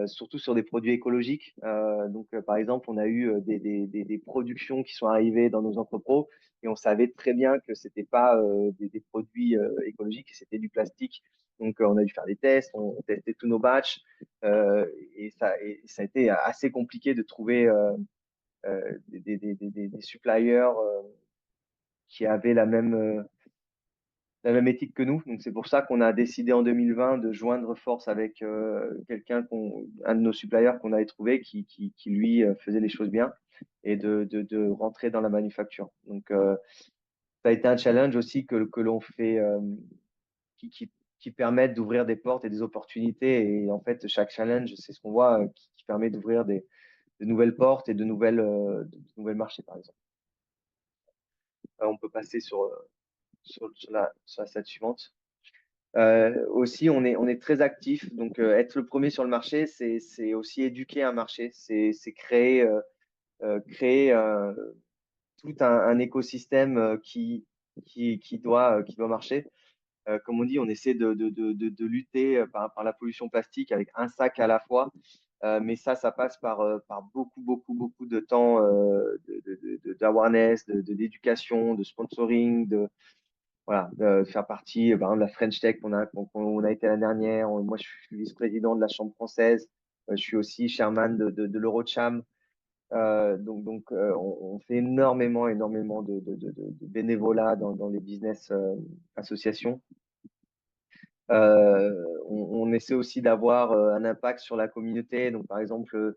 surtout sur des produits écologiques. Par exemple, on a eu des productions qui sont arrivées dans nos entrepôts et on savait très bien que c'était pas des produits écologiques, c'était du plastique. Donc, on a dû faire des tests, on testait tous nos batchs et ça a été assez compliqué de trouver des suppliers qui avaient la même éthique que nous. Donc c'est pour ça qu'on a décidé en 2020 de joindre force avec un de nos suppliers qu'on avait trouvé qui lui faisait les choses bien et de rentrer dans la manufacture. Donc ça a été un challenge aussi que l'on fait qui, qui, qui permettent d'ouvrir des portes et des opportunités. Et en fait, chaque challenge, c'est ce qu'on voit qui permet d'ouvrir de nouvelles portes et de nouvelles marchés, par exemple. On peut passer sur la slide suivante. Aussi, on est très actif. Donc, être le premier sur le marché, c'est aussi éduquer un marché. C'est créer tout un écosystème qui doit marcher. Comme on dit, on essaie de lutter par la pollution plastique avec un sac à la fois. Mais ça passe par beaucoup de temps d'awareness, d'éducation, de sponsoring, voilà, de faire partie, par exemple, de la French Tech qu'on a été l'année dernière. Moi, je suis vice-président de la Chambre française. Je suis aussi chairman de l'Eurocham. On fait énormément de bénévolat dans les business associations. On essaie aussi d'avoir un impact sur la communauté. Donc, par exemple,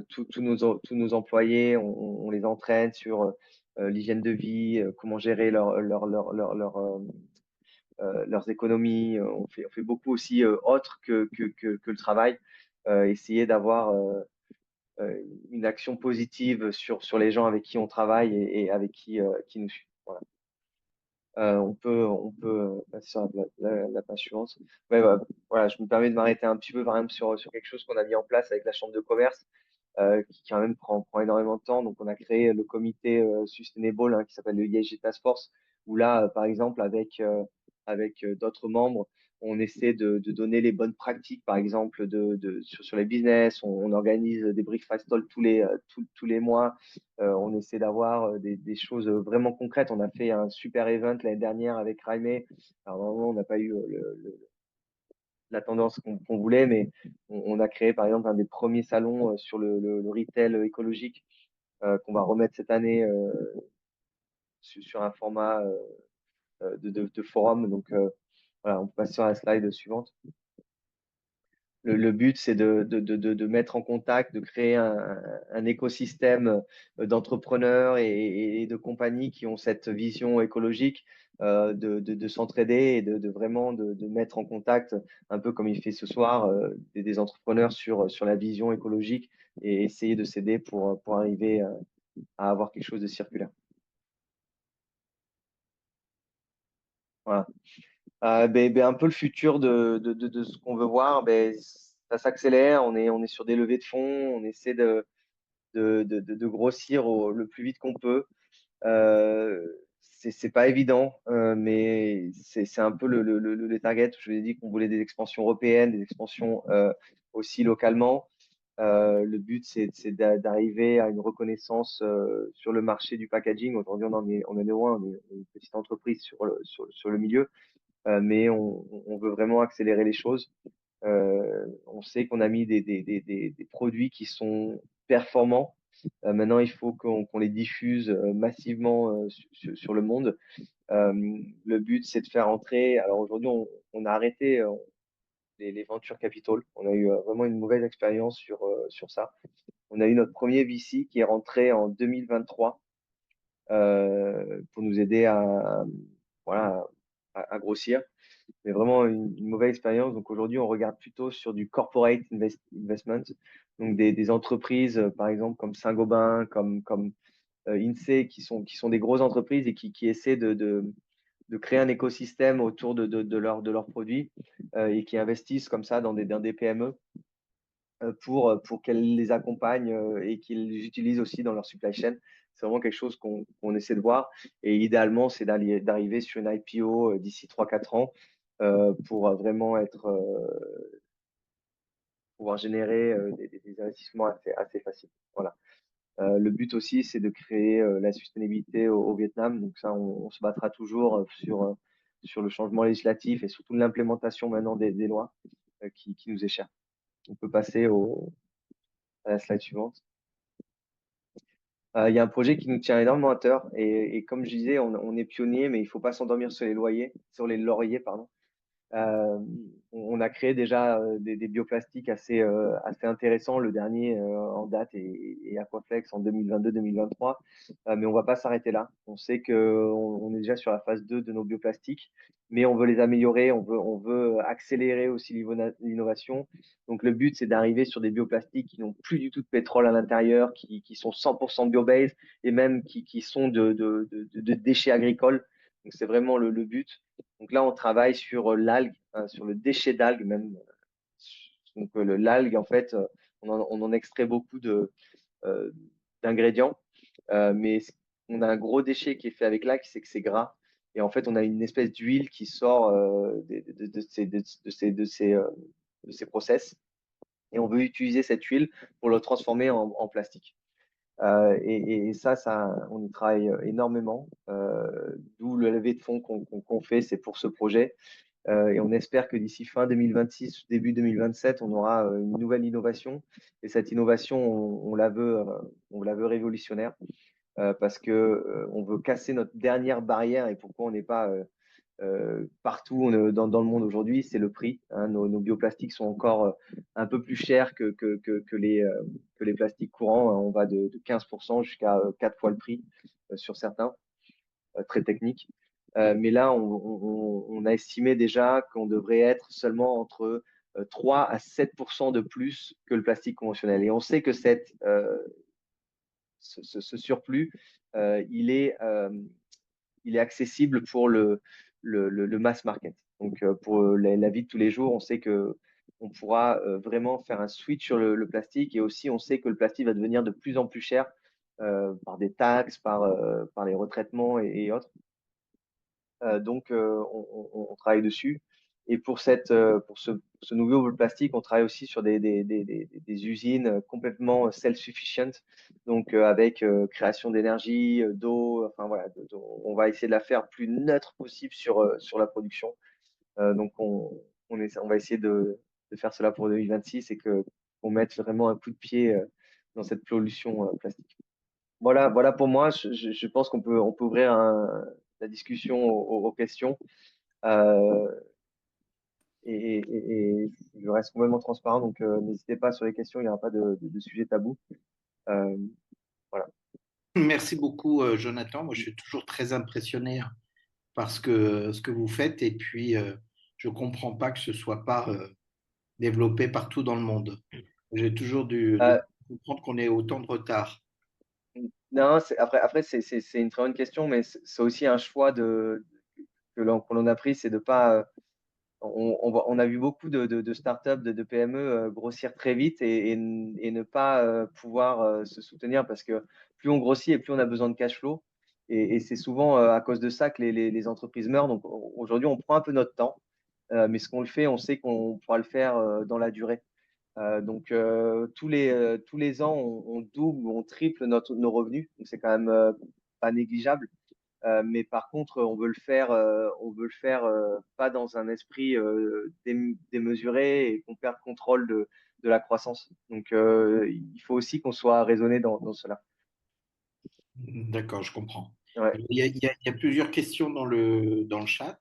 tous nos employés, on les entraîne sur l'hygiène de vie, comment gérer leurs économies. On fait beaucoup aussi autre que le travail. Essayer d'avoir une action positive sur les gens avec qui on travaille et avec qui nous suivent. Voilà. On peut passer sur la page suivante. Ouais, voilà, je me permets de m'arrêter un petit peu par exemple sur quelque chose qu'on a mis en place avec la Chambre de commerce, qui quand même prend énormément de temps. Donc, on a créé le comité Sustainable qui s'appelle le ESG Task Force, où là, par exemple, avec d'autres membres, on essaie de donner les bonnes pratiques, par exemple, sur les business. On organise des breakfast talks tous les mois. On essaie d'avoir des choses vraiment concrètes. On a fait un super event l'année dernière avec Raimé. Alors, normalement, on n'a pas eu la tendance qu'on voulait, mais on a créé par exemple un des premiers salons sur le retail écologique qu'on va remettre cette année sur un format de forum. Donc voilà, on passe sur la slide suivante. Le but, c'est de mettre en contact, de créer un écosystème d'entrepreneurs et de compagnies qui ont cette vision écologique, de s'entraider et vraiment de mettre en contact, un peu comme il fait ce soir, des entrepreneurs sur la vision écologique et essayer de s'aider pour arriver à avoir quelque chose de circulaire. Voilà. Un peu le futur de ce qu'on veut voir, ça s'accélère. On est sur des levées de fonds, on essaie de grossir le plus vite qu'on peut. C'est pas évident, mais c'est un peu le target. Je vous ai dit qu'on voulait des expansions européennes, des expansions aussi localement. Le but, c'est d'arriver à une reconnaissance sur le marché du packaging. Aujourd'hui, on est loin, on est une petite entreprise sur le milieu, mais on veut vraiment accélérer les choses. On sait qu'on a mis des produits qui sont performants. Maintenant, il faut qu'on les diffuse massivement sur le monde. Le but, c'est de faire entrer. Alors aujourd'hui, on a arrêté les venture capital. On a eu vraiment une mauvaise expérience sur ça. On a eu notre premier VC qui est rentré en 2023 pour nous aider voilà, à grossir, mais vraiment une mauvaise expérience. Donc aujourd'hui, on regarde plutôt sur du corporate investment, donc des entreprises, par exemple, comme Saint-Gobain, comme INSEE, qui sont des grosses entreprises et qui essaient de créer un écosystème autour de leurs produits et qui investissent comme ça dans des PME pour qu'elles les accompagnent et qu'ils les utilisent aussi dans leur supply chain. C'est vraiment quelque chose qu'on essaie de voir. Et idéalement, c'est d'arriver sur une IPO d'ici 3-4 ans pour vraiment être pouvoir générer des investissements assez faciles. Voilà. Le but aussi, c'est de créer la sustainabilité au Vietnam. Donc ça, on se battra toujours sur le changement législatif et surtout l'implémentation maintenant des lois qui nous est chère. On peut passer à la slide suivante. Il y a un projet qui nous tient énormément à cœur et comme je disais, on est pionnier, mais il ne faut pas s'endormir sur les lauriers, pardon. Euh, on a créé déjà des bioplastiques assez intéressants. Le dernier en date est Aquaflex en 2022-2023. Mais on ne va pas s'arrêter là. On sait qu'on est déjà sur la phase 2 de nos bioplastiques, mais on veut les améliorer, on veut accélérer aussi l'innovation. Donc le but, c'est d'arriver sur des bioplastiques qui n'ont plus du tout de pétrole à l'intérieur, qui sont 100% bio-based et même qui sont de déchets agricoles. Donc c'est vraiment le but. Donc là, on travaille sur l'algue, sur le déchet d'algue même. Donc l'algue, en fait, on en extrait beaucoup euh, d'ingrédients, mais on a un gros déchet qui est fait avec l'algue, c'est que c'est gras. Et en fait, on a une espèce d'huile qui sort de ces process. Et on veut utiliser cette huile pour le transformer en plastique. Et ça, on y travaille énormément. D'où le levée de fonds qu'on fait, c'est pour ce projet. Et on espère que d'ici fin 2026, début 2027, on aura une nouvelle innovation. Et cette innovation, on la veut révolutionnaire parce que on veut casser notre dernière barrière. Et pourquoi on n'est pas partout dans le monde aujourd'hui, c'est le prix. Hein. Nos bioplastiques sont encore un peu plus chers que les plastiques courants. On va de 15% jusqu'à 4 fois le prix sur certains, très techniques. Mais là, on a estimé déjà qu'on devrait être seulement entre 3 à 7% de plus que le plastique conventionnel. Et on sait que ce surplus, il est accessible pour le mass market. Donc, pour la vie de tous les jours, on sait que on pourra vraiment faire un switch sur le plastique et aussi on sait que le plastique va devenir de plus en plus cher par des taxes, par les retraitements et autres. Donc, on travaille dessus. Et pour ce nouveau plastique, on travaille aussi sur des usines complètement self-sufficient, donc avec création d'énergie, d'eau, enfin voilà, on va essayer de la faire plus neutre possible sur la production. Donc, on va essayer de faire cela pour 2026 et qu'on mette vraiment un coup de pied dans cette pollution plastique. Voilà pour moi. Je pense on peut ouvrir la discussion aux questions. Euh, et je reste complètement transparent, donc n'hésitez pas sur les questions, il n'y aura pas de sujet tabou. Euh, voilà. Merci beaucoup, Jonathan. Moi, je suis toujours très impressionné par ce que vous faites et puis je comprends pas que ce soit pas développé partout dans le monde. J'ai toujours du Euh, mal à comprendre qu'on ait autant de retard. non, après c'est une très bonne question, mais c'est aussi un choix que l'on a pris, c'est de pas. On a vu beaucoup de startups, de PME grossir très vite et ne pas pouvoir se soutenir parce que plus on grossit et plus on a besoin de cash flow. Et c'est souvent à cause de ça que les entreprises meurent. Donc aujourd'hui, on prend un peu notre temps, mais ce qu'on le fait, on sait qu'on pourra le faire dans la durée. Donc tous les ans, on double ou on triple nos revenus. Donc c'est quand même pas négligeable. Mais par contre, on veut le faire pas dans un esprit démesuré et qu'on perde contrôle de la croissance. Donc, il faut aussi qu'on soit raisonné dans cela. D'accord, je comprends. Ouais. Il y a plusieurs questions dans le chat.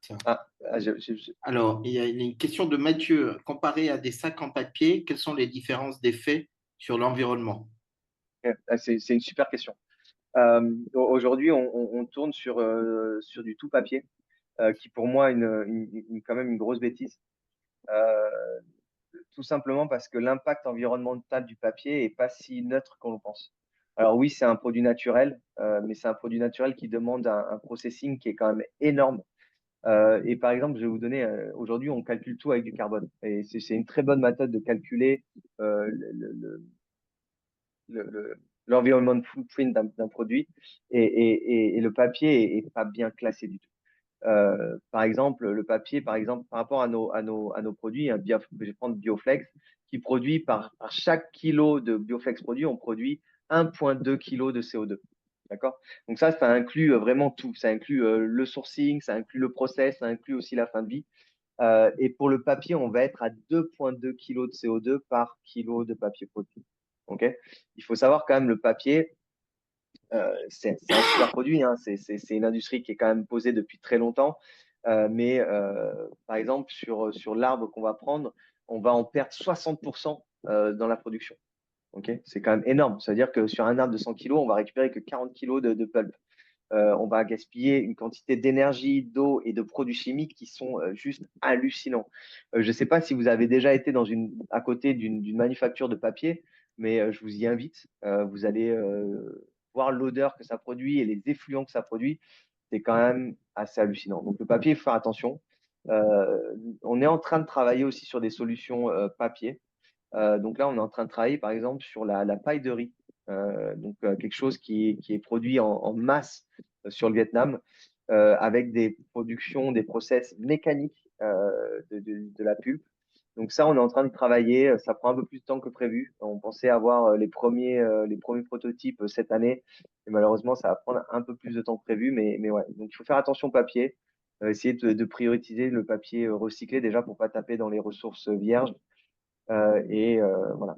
Alors, il y a une question de Mathieu. Comparé à des sacs en papier, quelles sont les différences d'effet sur l'environnement? C'est une super question. Aujourd'hui, on tourne sur du tout papier, qui pour moi est quand même une grosse bêtise. Euh, Tout simplement parce que l'impact environnemental du papier est pas si neutre qu'on le pense. Alors oui, c'est un produit naturel, mais c'est un produit naturel qui demande un processing qui est quand même énorme. Et par exemple, je vais vous donner, aujourd'hui, on calcule tout avec du carbone. Et c'est une très bonne méthode de calculer le, le, l'environnement footprint d'un produit. Et le papier est pas bien classé du tout. Par exemple, le papier, par exemple, par rapport à nos produits, je vais prendre Bioflex, qui produit par chaque kilo de Bioflex produit, on produit 1,2 kg de CO2. D'accord? Donc ça inclut vraiment tout. Ça inclut le sourcing, ça inclut le process, ça inclut aussi la fin de vie. Et pour le papier, on va être à 2,2 kg de CO2 par kilo de papier produit. OK? Il faut savoir quand même le papier, c'est un super produit, hein. C'est une industrie qui est quand même posée depuis très longtemps. Mais par exemple, sur l'arbre qu'on va prendre, on va en perdre 60% dans la production. Okay, c'est quand même énorme. C'est-à-dire que sur un arbre de 100 kilos, on va récupérer que 40 kilos de pulp. On va gaspiller une quantité d'énergie, d'eau et de produits chimiques qui sont juste hallucinants. Je ne sais pas si vous avez déjà été à côté d'une manufacture de papier, mais je vous y invite. Vous allez voir l'odeur que ça produit et les effluents que ça produit. C'est quand même assez hallucinant. Donc le papier, il faut faire attention. On est en train de travailler aussi sur des solutions papier. Donc là, on est en train de travailler, par exemple, sur la paille de riz. Quelque chose qui est produit en masse sur le Vietnam, avec des productions, des process mécaniques de la pulpe. Donc ça, on est en train de travailler. Ça prend un peu plus de temps que prévu. On pensait avoir les premiers prototypes cette année. Et malheureusement, ça va prendre un peu plus de temps que prévu. Mais ouais, donc il faut faire attention au papier. Essayer de prioriser le papier recyclé déjà pour pas taper dans les ressources vierges. Voilà.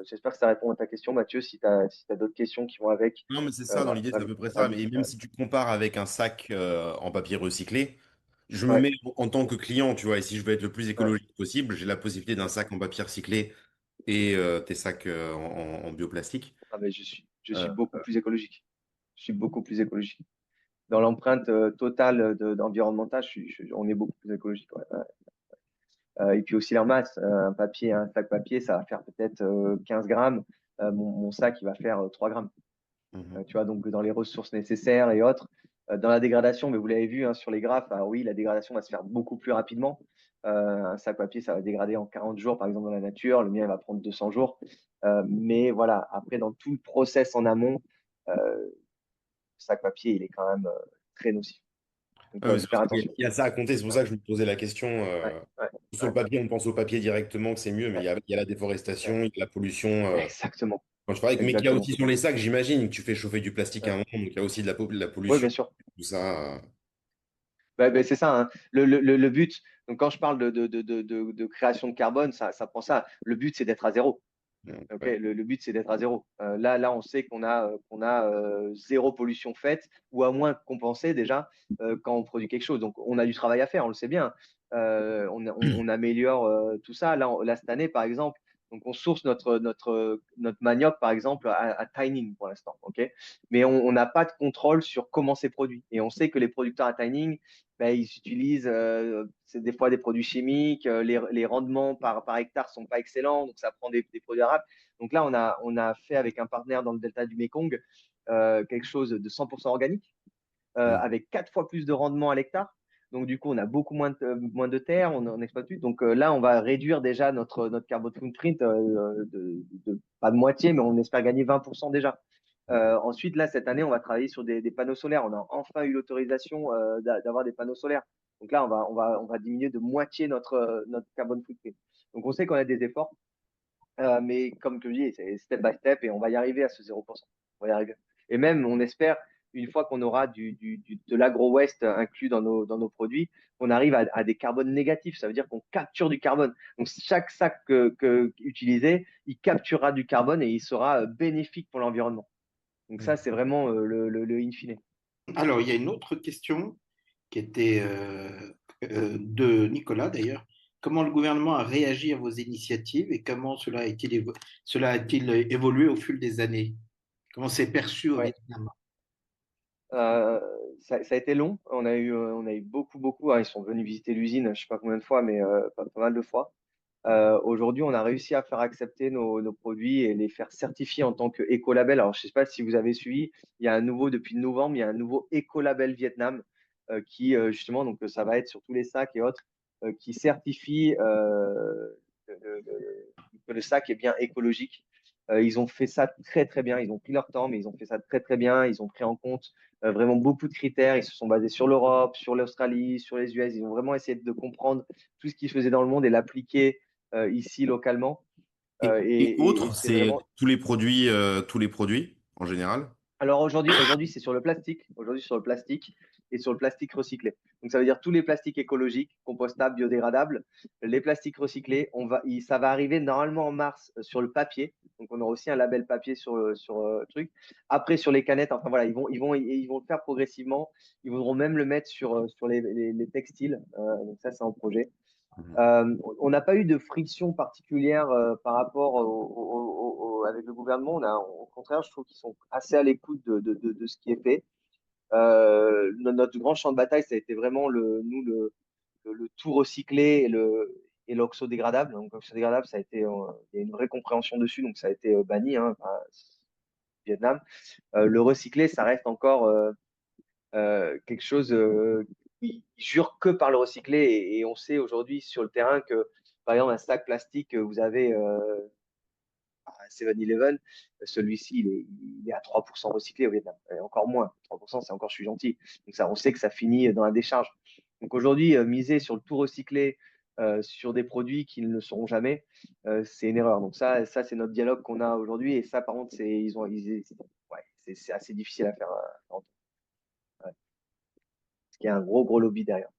J'espère que ça répond à ta question, Mathieu. Si tu as, si t'as d'autres questions qui vont avec, Non, mais c'est ça, dans l'idée, c'est à peu près ça. Et même si tu compares avec un sac en papier recyclé, je me ouais, mets en tant que client, tu vois, et si je veux être le plus ouais. écologique possible, j'ai la possibilité d'un sac en papier recyclé et tes sacs en bioplastique. Ah, mais je suis Euh, beaucoup plus écologique. Je suis beaucoup plus écologique. Dans l'empreinte totale d'environnementale, on est beaucoup plus écologique. Ouais, ouais. Et puis aussi leur masse. Un sac papier, ça va faire peut-être 15 grammes. Mon sac, il va faire 3 grammes. mhm. Tu vois, donc dans les ressources nécessaires et autres. Dans la dégradation, mais vous l'avez vu hein, sur les graphes, alors oui, la dégradation va se faire beaucoup plus rapidement. Un sac papier, ça va dégrader en 40 jours, par exemple, dans la nature. Le mien, il va prendre 200 jours. Mais voilà, après, dans tout le process en amont, le sac papier, il est quand même très nocif. Donc, Ouais, mais faut faire attention. il y a ça à compter, c'est pour Ouais, ça que je me posais la question. ouais, ouais, Sur ouais, le papier, on pense au papier directement, que c'est mieux, mais ouais, il y a la ouais. déforestation, il y a la pollution. Exactement. Quand je parlais, mais qu'il y a Exactement. aussi sur les sacs, j'imagine que tu fais chauffer du plastique à Ouais. un moment, donc il y a aussi de la Oui, pollution, bien sûr. tout ça. C'est ça, hein. Le but, donc quand je parle de création de carbone, ça prend ça. Le but, c'est d'être à zéro. Ok, Ouais. le but, c'est d'être à zéro. Là, on sait qu'on a zéro pollution faite ou à moins compensée déjà quand on produit quelque chose. Donc, on a du travail à faire, on le sait bien. On améliore tout ça. Là, cette année, par exemple, donc on source notre manioc, par exemple, à Tining pour l'instant. Ok, mais on n'a pas de contrôle sur comment c'est produit. Et on sait que les producteurs à Tining, ben, ils utilisent c'est des fois des produits chimiques, les rendements par hectare sont pas excellents, donc ça prend des produits arabes. Donc là, on a fait avec un partenaire dans le delta du Mekong quelque chose de 100% organique, Mm. avec 4 fois plus de rendement à l'hectare. Donc du coup, on a beaucoup moins de terre, on exploite plus. Donc là, on va réduire déjà notre carbone footprint pas de moitié, mais on espère gagner 20% déjà. Ensuite, là, cette année, on va travailler sur des panneaux solaires. On a enfin eu l'autorisation d'avoir des panneaux solaires. Donc là, on va diminuer de moitié notre carbone footprint. Donc on sait qu'on a des efforts, mais comme je dis, c'est step by step et on va y arriver à ce 0%. On va y arriver. Et même, on espère, une fois qu'on aura de l'agro-waste inclus dans nos produits, on arrive à des carbones négatifs. Ça veut dire qu'on capture du carbone. Donc, chaque sac utilisé, il capturera du carbone et il sera bénéfique pour l'environnement. Donc, ça, c'est vraiment le in fine. Alors, il y a une autre question qui était de Nicolas d'ailleurs. Comment le gouvernement a réagi à vos initiatives et comment cela a-t-il évolué au fil des années? Comment c'est perçu au Ouais. Vietnam? Euh, ça a été long. On a eu beaucoup. Hein, ils sont venus visiter l'usine, je sais pas combien de fois, mais pas mal de fois. Aujourd'hui, on a réussi à faire accepter nos produits et les faire certifier en tant qu'écolabel. Alors, je ne sais pas si vous avez suivi, il y a un nouveau, depuis novembre, il y a un nouveau écolabel Vietnam qui, justement, donc ça va être sur tous les sacs et autres, qui certifie que le sac est bien écologique. Ils ont fait ça très, très bien. Ils ont pris leur temps, mais ils ont fait ça très, très bien. Ils ont pris en compte vraiment beaucoup de critères. Ils se sont basés sur l'Europe, sur l'Australie, sur les US. Ils ont vraiment essayé de comprendre tout ce qu'ils faisaient dans le monde et l'appliquer ici localement. Et Et autres, c'est c'est vraiment. tous les produits en général. Alors aujourd'hui, c'est sur le plastique. Aujourd'hui, sur le plastique et sur le plastique recyclé. Donc ça veut dire tous les plastiques écologiques, compostables, biodégradables, les plastiques recyclés. Ça va arriver normalement en mars sur le papier. Donc on aura aussi un label papier sur truc. Après sur les canettes, enfin voilà, ils vont le faire progressivement. Ils voudront même le mettre sur les textiles. Donc ça c'est un projet. Mhm. On n'a pas eu de friction particulière par rapport avec le gouvernement. Au contraire, je trouve qu'ils sont assez à l'écoute de ce qui est fait. Notre grand champ de bataille, ça a été vraiment le tout recyclé et l'oxodégradable. Donc, l'oxodégradable, il y a une vraie compréhension dessus, donc ça a été banni, hein, Vietnam. Le recyclé, ça reste encore quelque chose qui jure que par le recyclé. Et on sait aujourd'hui sur le terrain que, par exemple, un sac plastique que vous avez à 7-Eleven, celui-ci, il est à 3% recyclé au Vietnam. Et encore moins. 3%, c'est encore, je suis gentil. Donc ça, on sait que ça finit dans la décharge. Donc aujourd'hui, miser sur le tout recyclé, sur des produits qui ne le seront jamais, c'est une erreur. Donc ça c'est notre dialogue qu'on a aujourd'hui. Et ça, par contre, ouais, c'est assez difficile à faire. Ouais. Parce qu'il y a un gros, gros lobby derrière.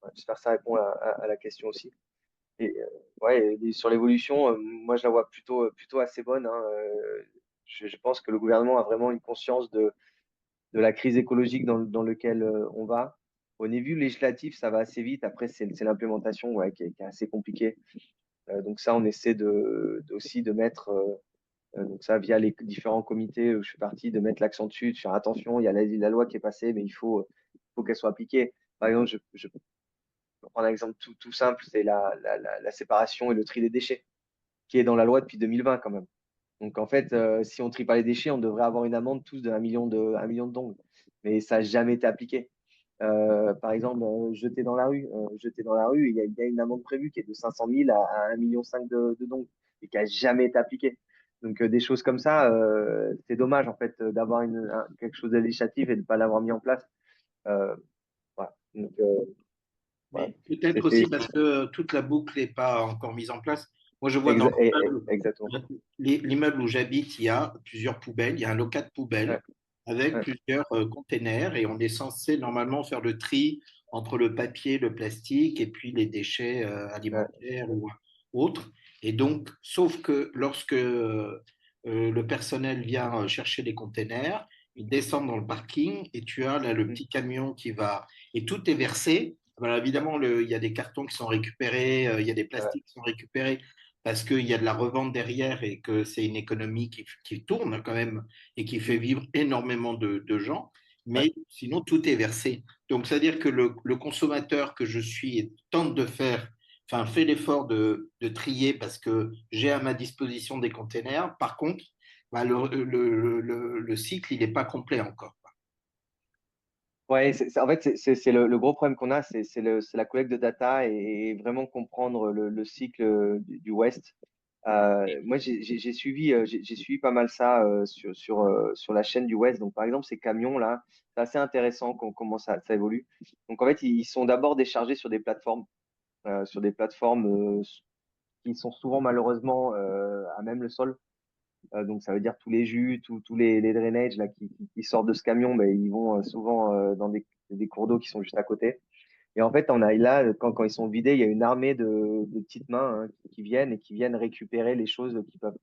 Ouais, j'espère que ça répond à la question aussi. Et ouais, et sur l'évolution, moi je la vois plutôt assez bonne, hein. Je pense que le gouvernement a vraiment une conscience de la crise écologique dans lequel on va. Au niveau législatif, ça va assez vite. Après, c'est l'implémentation, ouais, qui est assez compliquée. Donc ça, on essaie aussi de mettre, donc ça via les différents comités où je fais partie, de mettre l'accent dessus, de faire attention. Il y a la loi qui est passée, mais faut qu'elle soit appliquée. Par exemple, je pour prendre un exemple tout simple, c'est la séparation et le tri des déchets, qui est dans la loi depuis 2020 quand même. Donc en fait, si on trie pas les déchets, on devrait avoir une amende tous de 1 million de dong. Mais ça n'a jamais été appliqué. Par exemple, jeter dans la rue, il y a une amende prévue qui est de 500 000 à 1,5 million de dong et qui n'a jamais été appliquée. Donc des choses comme ça, c'est dommage en fait d'avoir quelque chose de législatif et de ne pas l'avoir mis en place. Euh, voilà. Donc, voilà. Mais peut-être aussi parce que toute la boucle n'est pas encore mise en place. Moi, je vois dans Exactement. l'immeuble où j'habite, il y a plusieurs poubelles. Il y a un local de poubelles Ouais, avec ouais, plusieurs containers et on est censé normalement faire le tri entre le papier, le plastique et puis les déchets ouais, alimentaires ou autres. Et donc, sauf que lorsque le personnel vient chercher les containers, ils descendent dans le parking et tu as là le mm, petit camion qui va et tout est versé. Alors évidemment, il y a des cartons qui sont récupérés, il y a des ouais, plastiques qui sont récupérés parce qu'il y a de la revente derrière et que c'est une économie qui tourne quand même et qui fait vivre énormément de gens. ouais. Mais sinon, tout est versé. Donc, c'est-à-dire que le consommateur que je suis tente de faire, enfin, fait l'effort de trier parce que j'ai à ma disposition des containers. Par contre, bah, le cycle, il n'est pas complet encore. Ouais, en fait, c'est le gros problème qu'on a, c'est la collecte de data et vraiment comprendre le cycle du West. Moi, j'ai suivi pas mal ça sur la chaîne du West. Donc, par exemple, ces camions-là, c'est assez intéressant comment ça évolue. Donc, en fait, ils sont d'abord déchargés sur des plateformes qui sont souvent malheureusement à même le sol. Donc, ça veut dire tous les jus, tous les drainages là, qui sortent de ce camion, ben, ils vont souvent dans des cours d'eau qui sont juste à côté. Et en fait, on a là, quand ils sont vidés, il y a une armée de petites mains, hein, qui viennent et qui viennent récupérer les choses qui peuvent.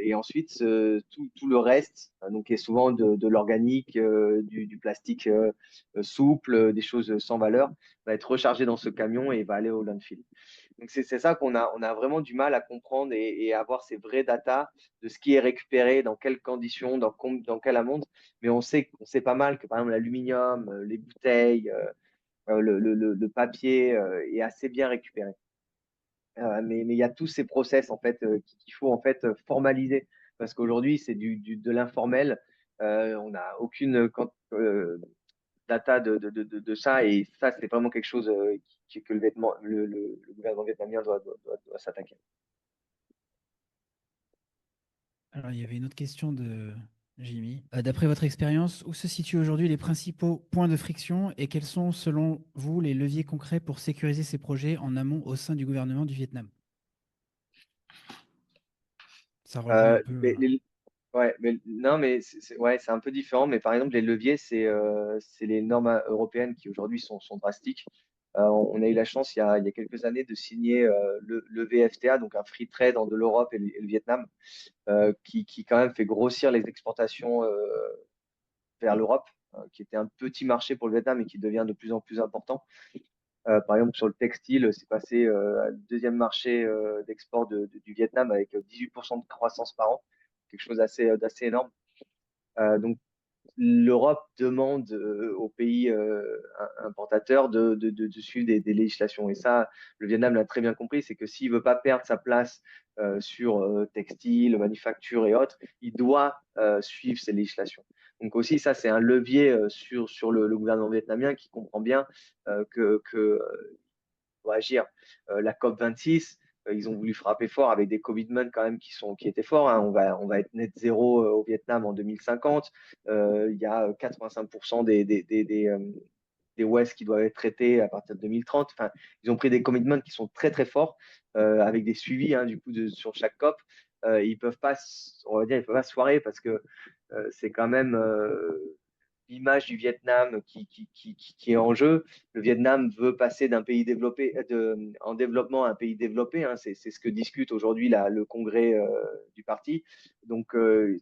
Et ensuite, tout le reste, donc qui est souvent de l'organique, du plastique souple, des choses sans valeur, va être rechargé dans ce camion et va aller au landfill. Donc c'est ça on a vraiment du mal à comprendre et avoir ces vraies datas de ce qui est récupéré, dans quelles conditions, dans quelle amende. Mais on sait pas mal que par exemple l'aluminium, les bouteilles, le papier est assez bien récupéré. Mais il y a tous ces process en fait qu'il faut en fait formaliser parce qu'aujourd'hui c'est de l'informel. On n'a aucune data de ça et ça c'est vraiment quelque chose que le gouvernement vietnamien doit s'attaquer. Alors, il y avait une autre question de Jimmy. D'après votre expérience, où se situent aujourd'hui les principaux points de friction et quels sont, selon vous, les leviers concrets pour sécuriser ces projets en amont au sein du gouvernement du Vietnam? Ça rejoint un Euh, peu. mais les- Ouais, mais non, mais ouais, c'est un peu différent. Mais par exemple, les leviers, c'est les normes européennes qui aujourd'hui sont drastiques. On a eu la chance il y a quelques années de signer le VFTA, donc un free trade entre l'Europe et le Vietnam, qui quand même fait grossir les exportations vers l'Europe, qui était un petit marché pour le Vietnam et qui devient de plus en plus important. Par exemple, sur le textile, c'est passé à le deuxième marché d'export du Vietnam avec 18% de croissance par an, quelque chose d'assez énorme. Donc, l'Europe demande aux pays importateurs de suivre des législations. Et ça, le Vietnam l'a très bien compris, c'est que s'il ne veut pas perdre sa place sur textile, manufacture et autres, il doit suivre ces législations. Donc aussi, ça, c'est un levier sur le gouvernement vietnamien qui comprend bien que doit agir. La COP26, ils ont voulu frapper fort avec des commitments quand même qui étaient forts, hein. On va être net zéro au Vietnam en 2050. Il y a 85% des West qui doivent être traités à partir de 2030. Enfin, ils ont pris des commitments qui sont très très forts avec des suivis hein, du coup sur chaque COP. Ils peuvent pas, on va dire, ils peuvent pas se foirer parce que c'est quand même l'image du Vietnam qui est en jeu. Le Vietnam veut passer d'un pays développé, en développement à un pays développé. Hein. C'est ce que discute aujourd'hui le congrès du parti. Donc,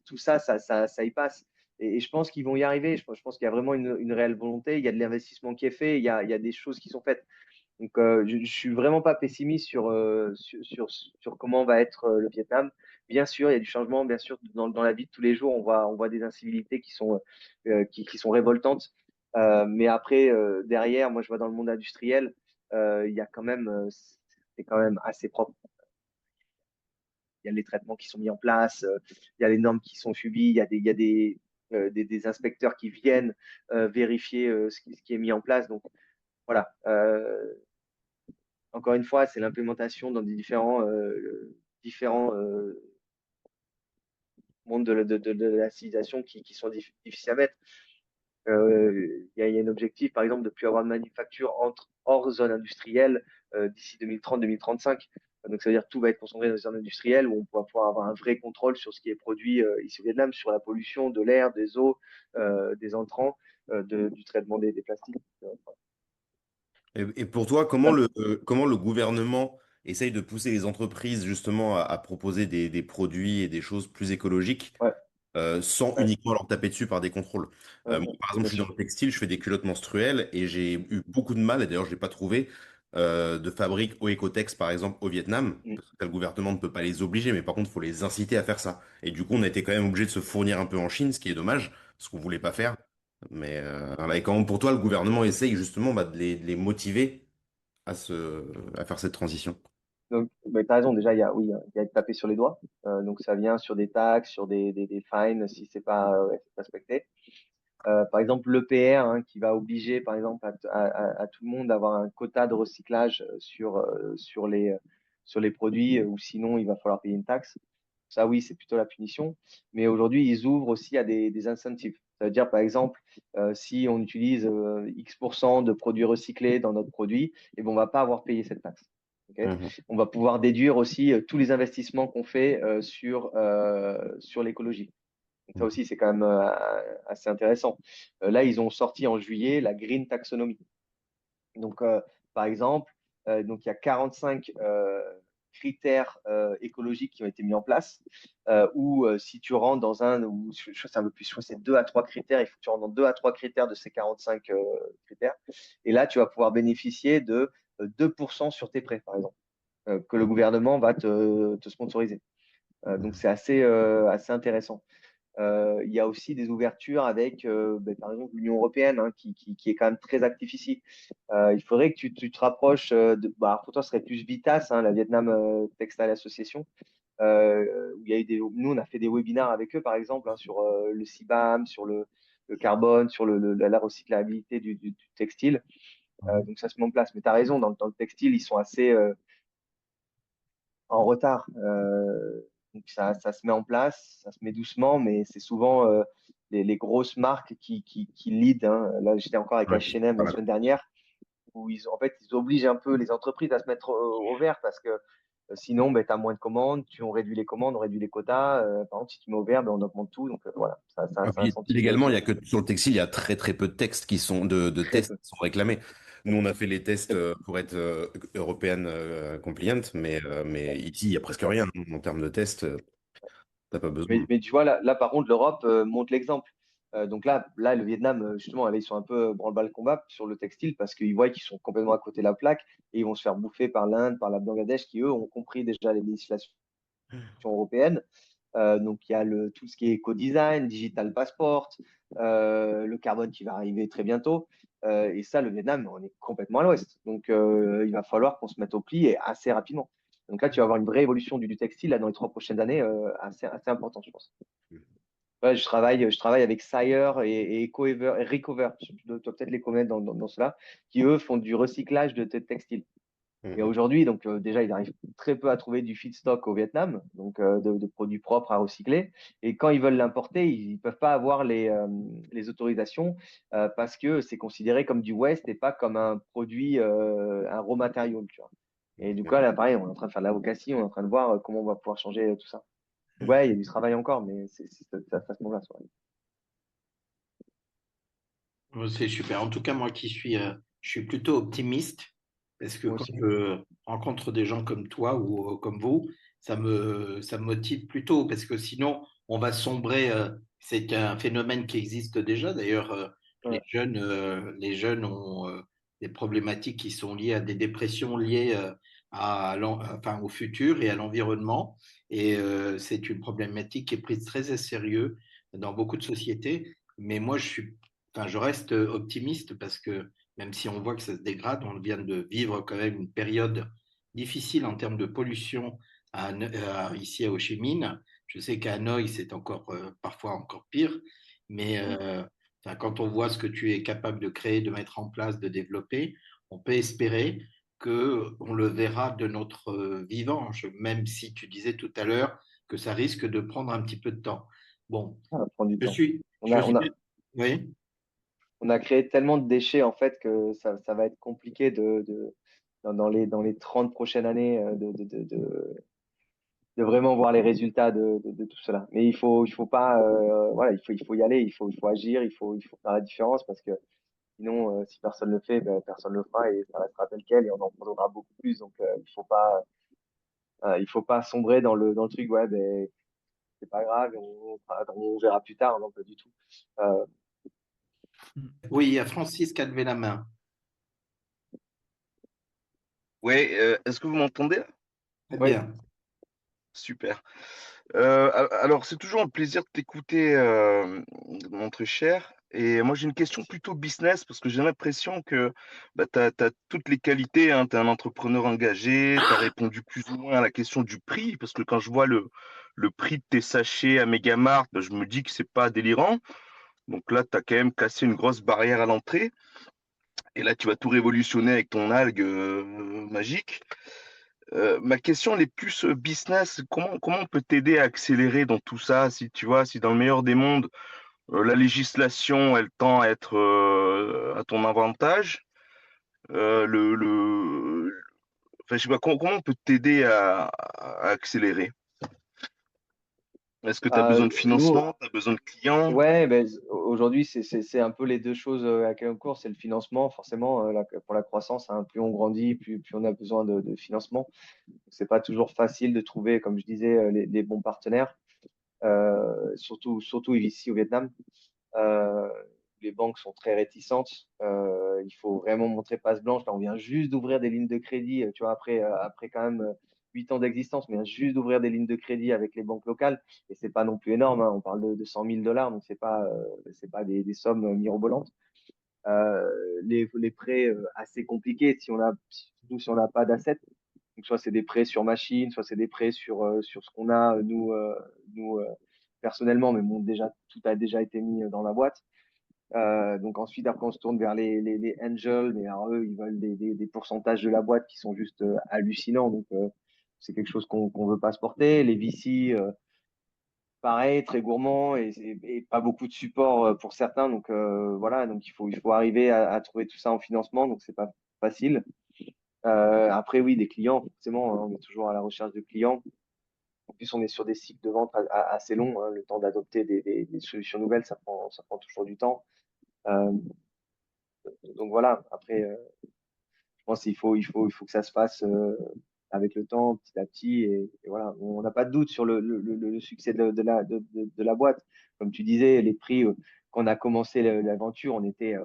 tout ça, ça y passe. Et je pense qu'ils vont y arriver. Je pense qu'il y a vraiment une réelle volonté. Il y a de l'investissement qui est fait. Il y a des choses qui sont faites. Donc, je ne suis vraiment pas pessimiste sur comment va être le Vietnam. Bien sûr, il y a du changement. Bien sûr, dans la vie de tous les jours, on voit des incivilités qui sont révoltantes. Mais après, derrière, moi, je vois dans le monde industriel, il y a quand même, c'est quand même assez propre. Il y a les traitements qui sont mis en place, il y a les normes qui sont suivies, il y a des inspecteurs qui viennent vérifier ce qui est mis en place. Donc, voilà. Encore une fois, c'est l'implémentation dans des différents mondes de la civilisation qui sont difficiles à mettre. Il y a un objectif, par exemple, de ne plus avoir de manufacture hors zone industrielle d'ici 2030-2035. Donc, ça veut dire que tout va être concentré dans les zones industrielles où on va pouvoir avoir un vrai contrôle sur ce qui est produit ici au Vietnam, sur la pollution de l'air, des eaux, des entrants, du traitement des plastiques. Et pour toi, comment le gouvernement essaye de pousser les entreprises justement à proposer des produits et des choses plus écologiques Ouais, sans ouais, uniquement leur taper dessus par des contrôles? Moi, par exemple, bien je suis dans sûr. le textile, je fais des culottes menstruelles et j'ai eu beaucoup de mal, et d'ailleurs, je l'ai pas trouvé, de fabrique au Ecotex, par exemple, au Vietnam, Mm. parce que le gouvernement ne peut pas les obliger, mais par contre, il faut les inciter à faire ça. Et du coup, on a été quand même obligé de se fournir un peu en Chine, ce qui est dommage, parce qu'on voulait pas faire. Mais voilà. Et comment pour toi, le gouvernement essaye justement de de les motiver à faire cette transition? Donc, tu as raison, déjà, oui, il y a de taper sur les doigts. Donc, ça vient sur des taxes, sur des fines si c'est pas respecté. Par exemple, l'EPR hein, qui va obliger, par exemple, à tout le monde d'avoir un quota de recyclage sur les produits, ou sinon, il va falloir payer une taxe. Ça, oui, c'est plutôt la punition. Mais aujourd'hui, ils ouvrent aussi à des incentives. Ça veut dire, par exemple, si on utilise X% de produits recyclés dans notre produit, et ben, on ne va pas avoir payé cette taxe. Ok. Mhm. On va pouvoir déduire aussi tous les investissements qu'on fait sur l'écologie. Donc ça aussi, c'est quand même assez intéressant. Là, ils ont sorti en juillet la Green Taxonomy. Donc, par exemple, donc il y a 45 critères écologiques qui ont été mis en place, où si tu rentres dans ou je crois que c'est un peu plus, je crois que c'est 2 à 3 critères, il faut que tu rentres dans 2 à 3 critères de ces 45 critères. Et là, tu vas pouvoir bénéficier de 2% sur tes prêts, par exemple, que le gouvernement va te sponsoriser. Donc, c'est assez intéressant. Il y a aussi des ouvertures avec, par exemple, l'Union européenne hein, qui est quand même très active ici. Il faudrait que tu te rapproches pour toi, ce serait plus Vitas, hein, la Vietnam Textile Association, où il y a eu nous, on a fait des webinaires avec eux, par exemple, hein, sur le CBAM, sur le carbone, sur la recyclabilité du textile. Donc, ça se met en place. Mais tu as raison, dans le textile, ils sont assez en retard. Donc ça se met en place, ça se met doucement, mais c'est souvent les grosses marques qui lead, hein. Là, j'étais encore avec Ouais, H&M la voilà. semaine dernière, où en fait, ils obligent un peu les entreprises à se mettre au vert parce que sinon, ben, tu as moins de commandes, on réduit les commandes, on réduit les quotas. Par exemple, si tu mets au vert, ben, on augmente tout. Donc voilà, Ah, ça puis, incentive légalement, tout il le y a monde. que sur le textile, il y a très très peu de textes qui sont de Très tests peu. qui sont réclamés. Nous, on a fait les tests Très peu. pour être européenne compliant, mais ici, il y a presque rien en termes de tests. T'as pas besoin. Mais tu vois, là, par contre, l'Europe montre l'exemple. Donc là, le Vietnam, justement, là, ils sont un peu branle-bas le combat sur le textile parce qu'ils voient qu'ils sont complètement à côté de la plaque et ils vont se faire bouffer par l'Inde, par la Bangladesh, qui, eux, ont compris déjà les législations européennes. Donc, il y a tout ce qui est éco-design, digital passport, le carbone qui va arriver très bientôt. Et ça, le Vietnam, on est complètement à l'ouest. Donc, il va falloir qu'on se mette au pli et assez rapidement. Donc là, tu vas avoir une vraie évolution du textile là, dans les 3 prochaines années, assez importante, je pense. Ouais, je travaille avec Sire et Ecoever, et Recover, tu dois peut-être les connaître dans cela, qui eux font du recyclage de textiles. Et Mhm. aujourd'hui, donc déjà, ils arrivent très peu à trouver du feedstock au Vietnam, donc de produits propres à recycler. Et quand ils veulent l'importer, ils ne peuvent pas avoir les autorisations parce que c'est considéré comme du waste et pas comme un produit, un raw material, tu vois. Et du coup, là, pareil, on est en train de faire de l'avocacy, on est en train de voir comment on va pouvoir changer tout ça. Ouais, il y a du travail encore, mais ça se monte là. C'est super. En tout cas, moi je suis plutôt optimiste parce que Moi quand aussi. je rencontre des gens comme toi ou comme vous, ça me motive plutôt parce que sinon, on va sombrer. C'est un phénomène qui existe déjà. D'ailleurs, Ouais. les jeunes ont des problématiques qui sont liées à des dépressions liées enfin, au futur et à l'environnement. Et c'est une problématique qui est prise très au sérieux dans beaucoup de sociétés. Mais moi, enfin, je reste optimiste parce que même si on voit que ça se dégrade, on vient de vivre quand même une période difficile en termes de pollution ici à Ho Chi Minh. Je sais qu'à Hanoï, c'est encore parfois encore pire, mais Mm. enfin, quand on voit ce que tu es capable de créer, de mettre en place, de développer, on peut espérer que on le verra de notre vivant, même si tu disais tout à l'heure que ça risque de prendre un petit peu de temps. Bon, Ça va prendre du je temps. suis, On je a, suis, on a, oui. on a créé tellement de déchets en fait que ça va être compliqué dans les 30 prochaines années de vraiment voir les résultats de tout cela. Mais il faut pas, voilà, il faut y aller, il faut agir, il faut faire la différence parce que sinon, si personne ne le fait, ben, personne ne le fera et ça restera tel quel et on en prendra beaucoup plus. Donc, il faut pas sombrer dans le truc, ouais, ben, c'est pas grave, on verra plus tard, non, pas du tout. Euh, Oui, il y a Francis qui a levé la main. Ouais, est-ce que vous m'entendez? Très ouais. bien. Super. Alors, c'est toujours un plaisir de t'écouter, mon très cher. Et moi, j'ai une question plutôt business parce que j'ai l'impression que bah, tu as toutes les qualités, hein. Tu es un entrepreneur engagé, tu as répondu plus ou moins à la question du prix parce que quand je vois le prix de tes sachets à Megamart, bah, je me dis que c'est pas délirant. Donc là, tu as quand même cassé une grosse barrière à l'entrée. Et là, tu vas tout révolutionner avec ton algue magique. Ma question, elle est plus business. Comment on peut t'aider à accélérer dans tout ça, si tu vois, si dans le meilleur des mondes, la législation, elle tend à être à ton avantage, enfin, je sais pas, comment on peut t'aider à accélérer? Est-ce que tu as besoin de Nous, financement, tu as besoin de clients? ouais, ben, aujourd'hui, c'est un peu les deux choses à laquelle on court. C'est le financement, forcément, pour la croissance, hein, plus on grandit, plus on a besoin de financement. C'est pas toujours facile de trouver, comme je disais, les bons partenaires, surtout ici au Vietnam. Euh, les banques sont très réticentes. Il faut vraiment montrer passe blanche. Là, on vient juste d'ouvrir des lignes de crédit, tu vois, après quand même 8 ans d'existence, on vient juste d'ouvrir des lignes de crédit avec les banques locales. Et c'est pas non plus énorme, hein. On parle de 100 000 dollars, donc c'est pas des sommes mirobolantes. Euh, les prêts assez compliqués surtout si on n'a pas d'assets. Donc, soit c'est des prêts sur machine, soit c'est des prêts sur ce qu'on a, nous personnellement, mais bon, déjà, tout a déjà été mis dans la boîte. Donc ensuite, après, on se tourne vers les angels, mais alors eux, ils veulent des pourcentages de la boîte qui sont juste hallucinants. Donc c'est quelque chose qu'on veut pas se porter. Les VC, pareil, très gourmand et pas beaucoup de support pour certains. Donc voilà, donc il faut arriver à trouver tout ça en financement. Donc c'est pas facile. Après, oui, des clients, forcément, hein, on est toujours à la recherche de clients. En plus, on est sur des cycles de vente assez longs, hein. Le temps d'adopter des solutions nouvelles, ça prend toujours du temps. Euh, donc voilà, après, je pense qu'il faut que ça se fasse avec le temps, petit à petit. Et voilà, on n'a pas de doute sur le succès de la boîte. Comme tu disais, les prix, quand on a commencé l'aventure, on était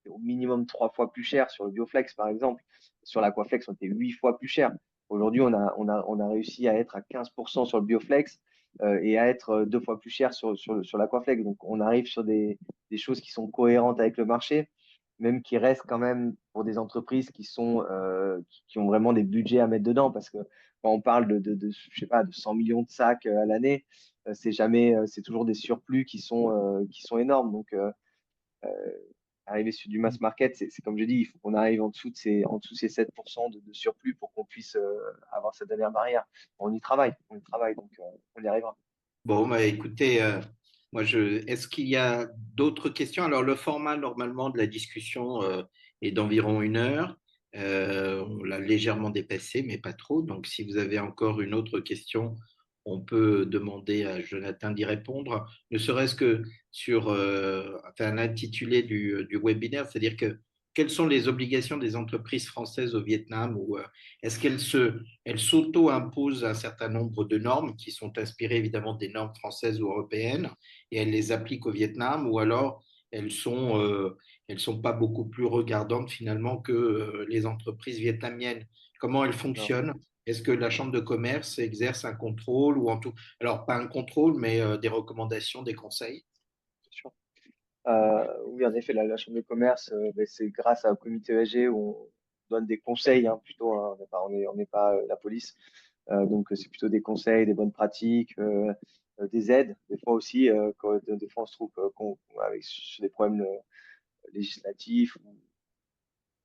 au minimum 3 fois plus cher sur le Bioflex, par exemple. Sur l'Aquaflex, on était 8 fois plus cher. Aujourd'hui, on a réussi à être à 15% sur le Bioflex et à être 2 fois plus cher sur l'Aquaflex. Donc, on arrive sur des choses qui sont cohérentes avec le marché, même qui restent quand même pour des entreprises qui ont vraiment des budgets à mettre dedans. Parce que quand on parle je sais pas, de 100 millions de sacs à l'année, c'est toujours des surplus qui sont énormes. Donc, arriver sur du mass market, c'est comme je dis, il faut qu'on arrive en dessous de ces 7% de surplus pour qu'on puisse avoir cette dernière barrière. On y travaille, donc on y arrivera. Bon, bah, écoutez, est-ce qu'il y a d'autres questions? Alors, le format normalement de la discussion est d'environ 1 heure. On l'a légèrement dépassé, mais pas trop. Donc, si vous avez encore une autre question, on peut demander à Jonathan d'y répondre, ne serait-ce que sur enfin, l'intitulé du webinaire, c'est-à-dire que quelles sont les obligations des entreprises françaises au Vietnam ou est-ce elles s'auto-imposent un certain nombre de normes qui sont inspirées évidemment des normes françaises ou européennes et elles les appliquent au Vietnam ou alors elles sont pas beaucoup plus regardantes finalement que les entreprises vietnamiennes. Comment elles Non, fonctionnent? Est-ce que la Chambre de commerce exerce un contrôle ou en tout, alors pas un contrôle, mais des recommandations, des conseils? c'est sûr. Oui, en effet, la Chambre de commerce, ben, c'est grâce au comité ESG où on donne des conseils, hein, plutôt, hein. On n'est pas la police. Donc, c'est plutôt des conseils, des bonnes pratiques, des aides. Des fois aussi, des fois, on se trouve avec sur des problèmes législatifs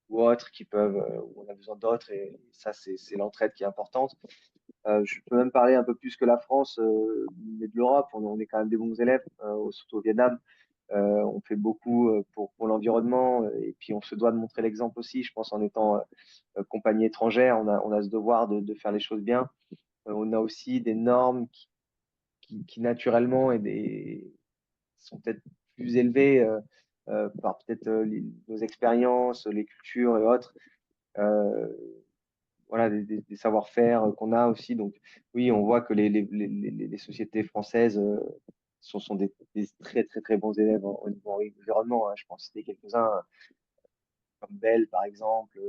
ou autres où on a besoin d'autres. Et ça, c'est l'entraide qui est importante. Je peux même parler un peu plus que la France, mais de l'Europe. On est quand même des bons élèves, surtout au Vietnam. On fait beaucoup pour l'environnement et puis on se doit de montrer l'exemple aussi. Je pense en étant compagnie étrangère, on a ce devoir de faire les choses bien. On a aussi des normes qui naturellement sont peut-être plus élevées par peut-être nos expériences, les cultures et autres. Euh, voilà, des savoir-faire qu'on a aussi. Donc oui, on voit que les sociétés françaises sont des très très très bons élèves au niveau environnement, hein. Je pense citer quelques-uns comme Bell par exemple,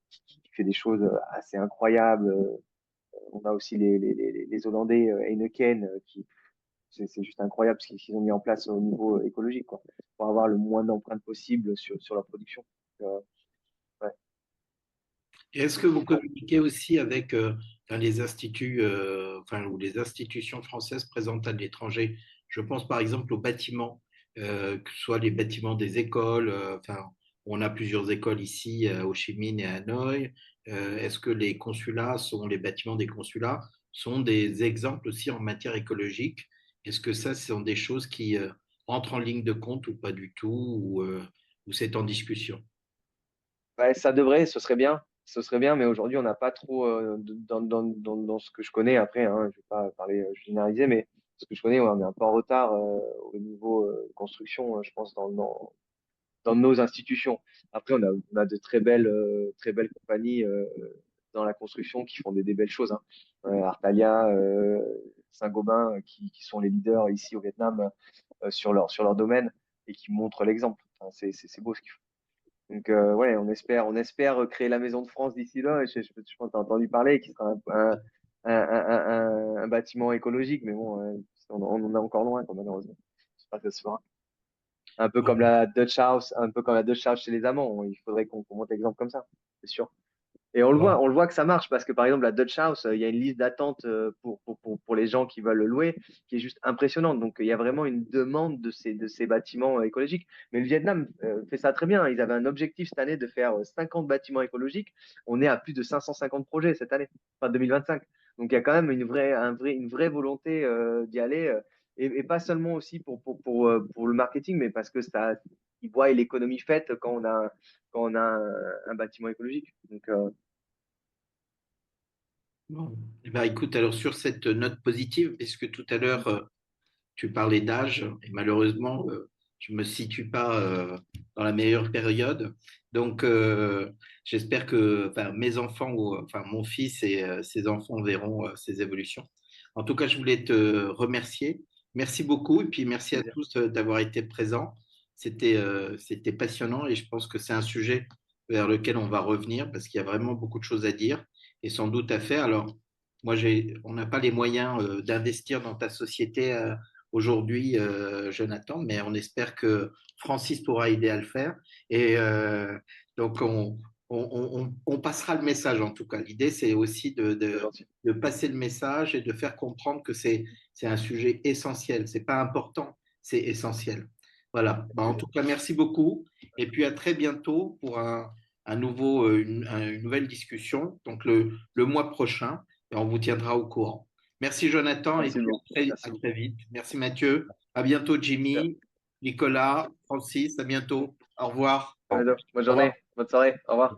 qui fait des choses assez incroyables. On a aussi les Hollandais, Heineken, qui c'est juste incroyable ce qu'ils ont mis en place au niveau écologique, quoi, pour avoir le moins d'empreintes possible sur leur production. Ouais. Et est-ce que vous communiquez aussi avec enfin, les instituts, enfin, ou les institutions françaises présentes à l'étranger? Je pense par exemple aux bâtiments, que ce soit les bâtiments des écoles. Enfin, on a plusieurs écoles ici à Ho Chi Minh et à Hanoï. Est-ce que les bâtiments des consulats sont des exemples aussi en matière écologique? Est-ce que ça, ce sont des choses qui entrent en ligne de compte ou pas du tout, ou c'est en discussion? Ouais, ça devrait, ce serait bien. Ce serait bien, mais aujourd'hui, on n'a pas trop, dans ce que je connais, après, hein, je ne vais pas parler généralisé, mais ce que je connais, ouais, on est un peu en retard au niveau construction, je pense, dans nos institutions. Après, on a de très belles compagnies dans la construction qui font des belles choses, hein. Artalia, Saint-Gobain, qui sont les leaders ici au Vietnam sur leur domaine et qui montrent l'exemple. Enfin, c'est beau ce qu'ils font. Donc, ouais, on espère créer la Maison de France d'ici là. Et je pense que tu as entendu parler, qui sera un bâtiment écologique, mais bon, on en est encore loin, quoi, malheureusement. J'espère que ça se fera. Un peu comme la Dutch House chez les Amants. Il faudrait qu'on monte l'exemple comme ça, c'est sûr. Et on le voit que ça marche parce que par exemple, la Dutch House, il y a une liste d'attente pour les gens qui veulent le louer qui est juste impressionnante. Donc, il y a vraiment une demande de ces bâtiments écologiques. Mais le Vietnam fait ça très bien. Ils avaient un objectif cette année de faire 50 bâtiments écologiques. On est à plus de 550 projets cette année, enfin 2025. Donc, il y a quand même une vraie volonté d'y aller. Et pas seulement aussi pour le marketing, mais parce que ça, ils voient l'économie faite quand on a un bâtiment écologique. Donc, Bon. Eh ben, écoute, alors sur cette note positive, puisque tout à l'heure, tu parlais d'âge, et malheureusement, je me situe pas dans la meilleure période. Donc, j'espère que enfin, mes enfants, ou enfin mon fils et ses enfants verront ces évolutions. En tout cas, je voulais te remercier. Merci beaucoup, et puis merci à plaisir. tous d'avoir été présents. C'était passionnant, et je pense que c'est un sujet vers lequel on va revenir parce qu'il y a vraiment beaucoup de choses à dire et sans doute à faire. Alors, moi, on n'a pas les moyens d'investir dans ta société aujourd'hui, Jonathan, mais on espère que Francis pourra aider à le faire. Et donc, on passera le message en tout cas. L'idée, c'est aussi C'est gentil. de passer le message et de faire comprendre que c'est un sujet essentiel. C'est pas important, c'est essentiel. Voilà. Bah, en tout cas, merci beaucoup. Et puis à très bientôt pour un nouveau, une nouvelle discussion, donc le mois prochain, et on vous tiendra au courant. Merci Jonathan et Merci puis beaucoup. à Merci beaucoup. très vite. Merci Mathieu. À bientôt Super. Jimmy, Nicolas, Francis. À bientôt. Au revoir. Bonne Au revoir. journée, bonne soirée. Au revoir.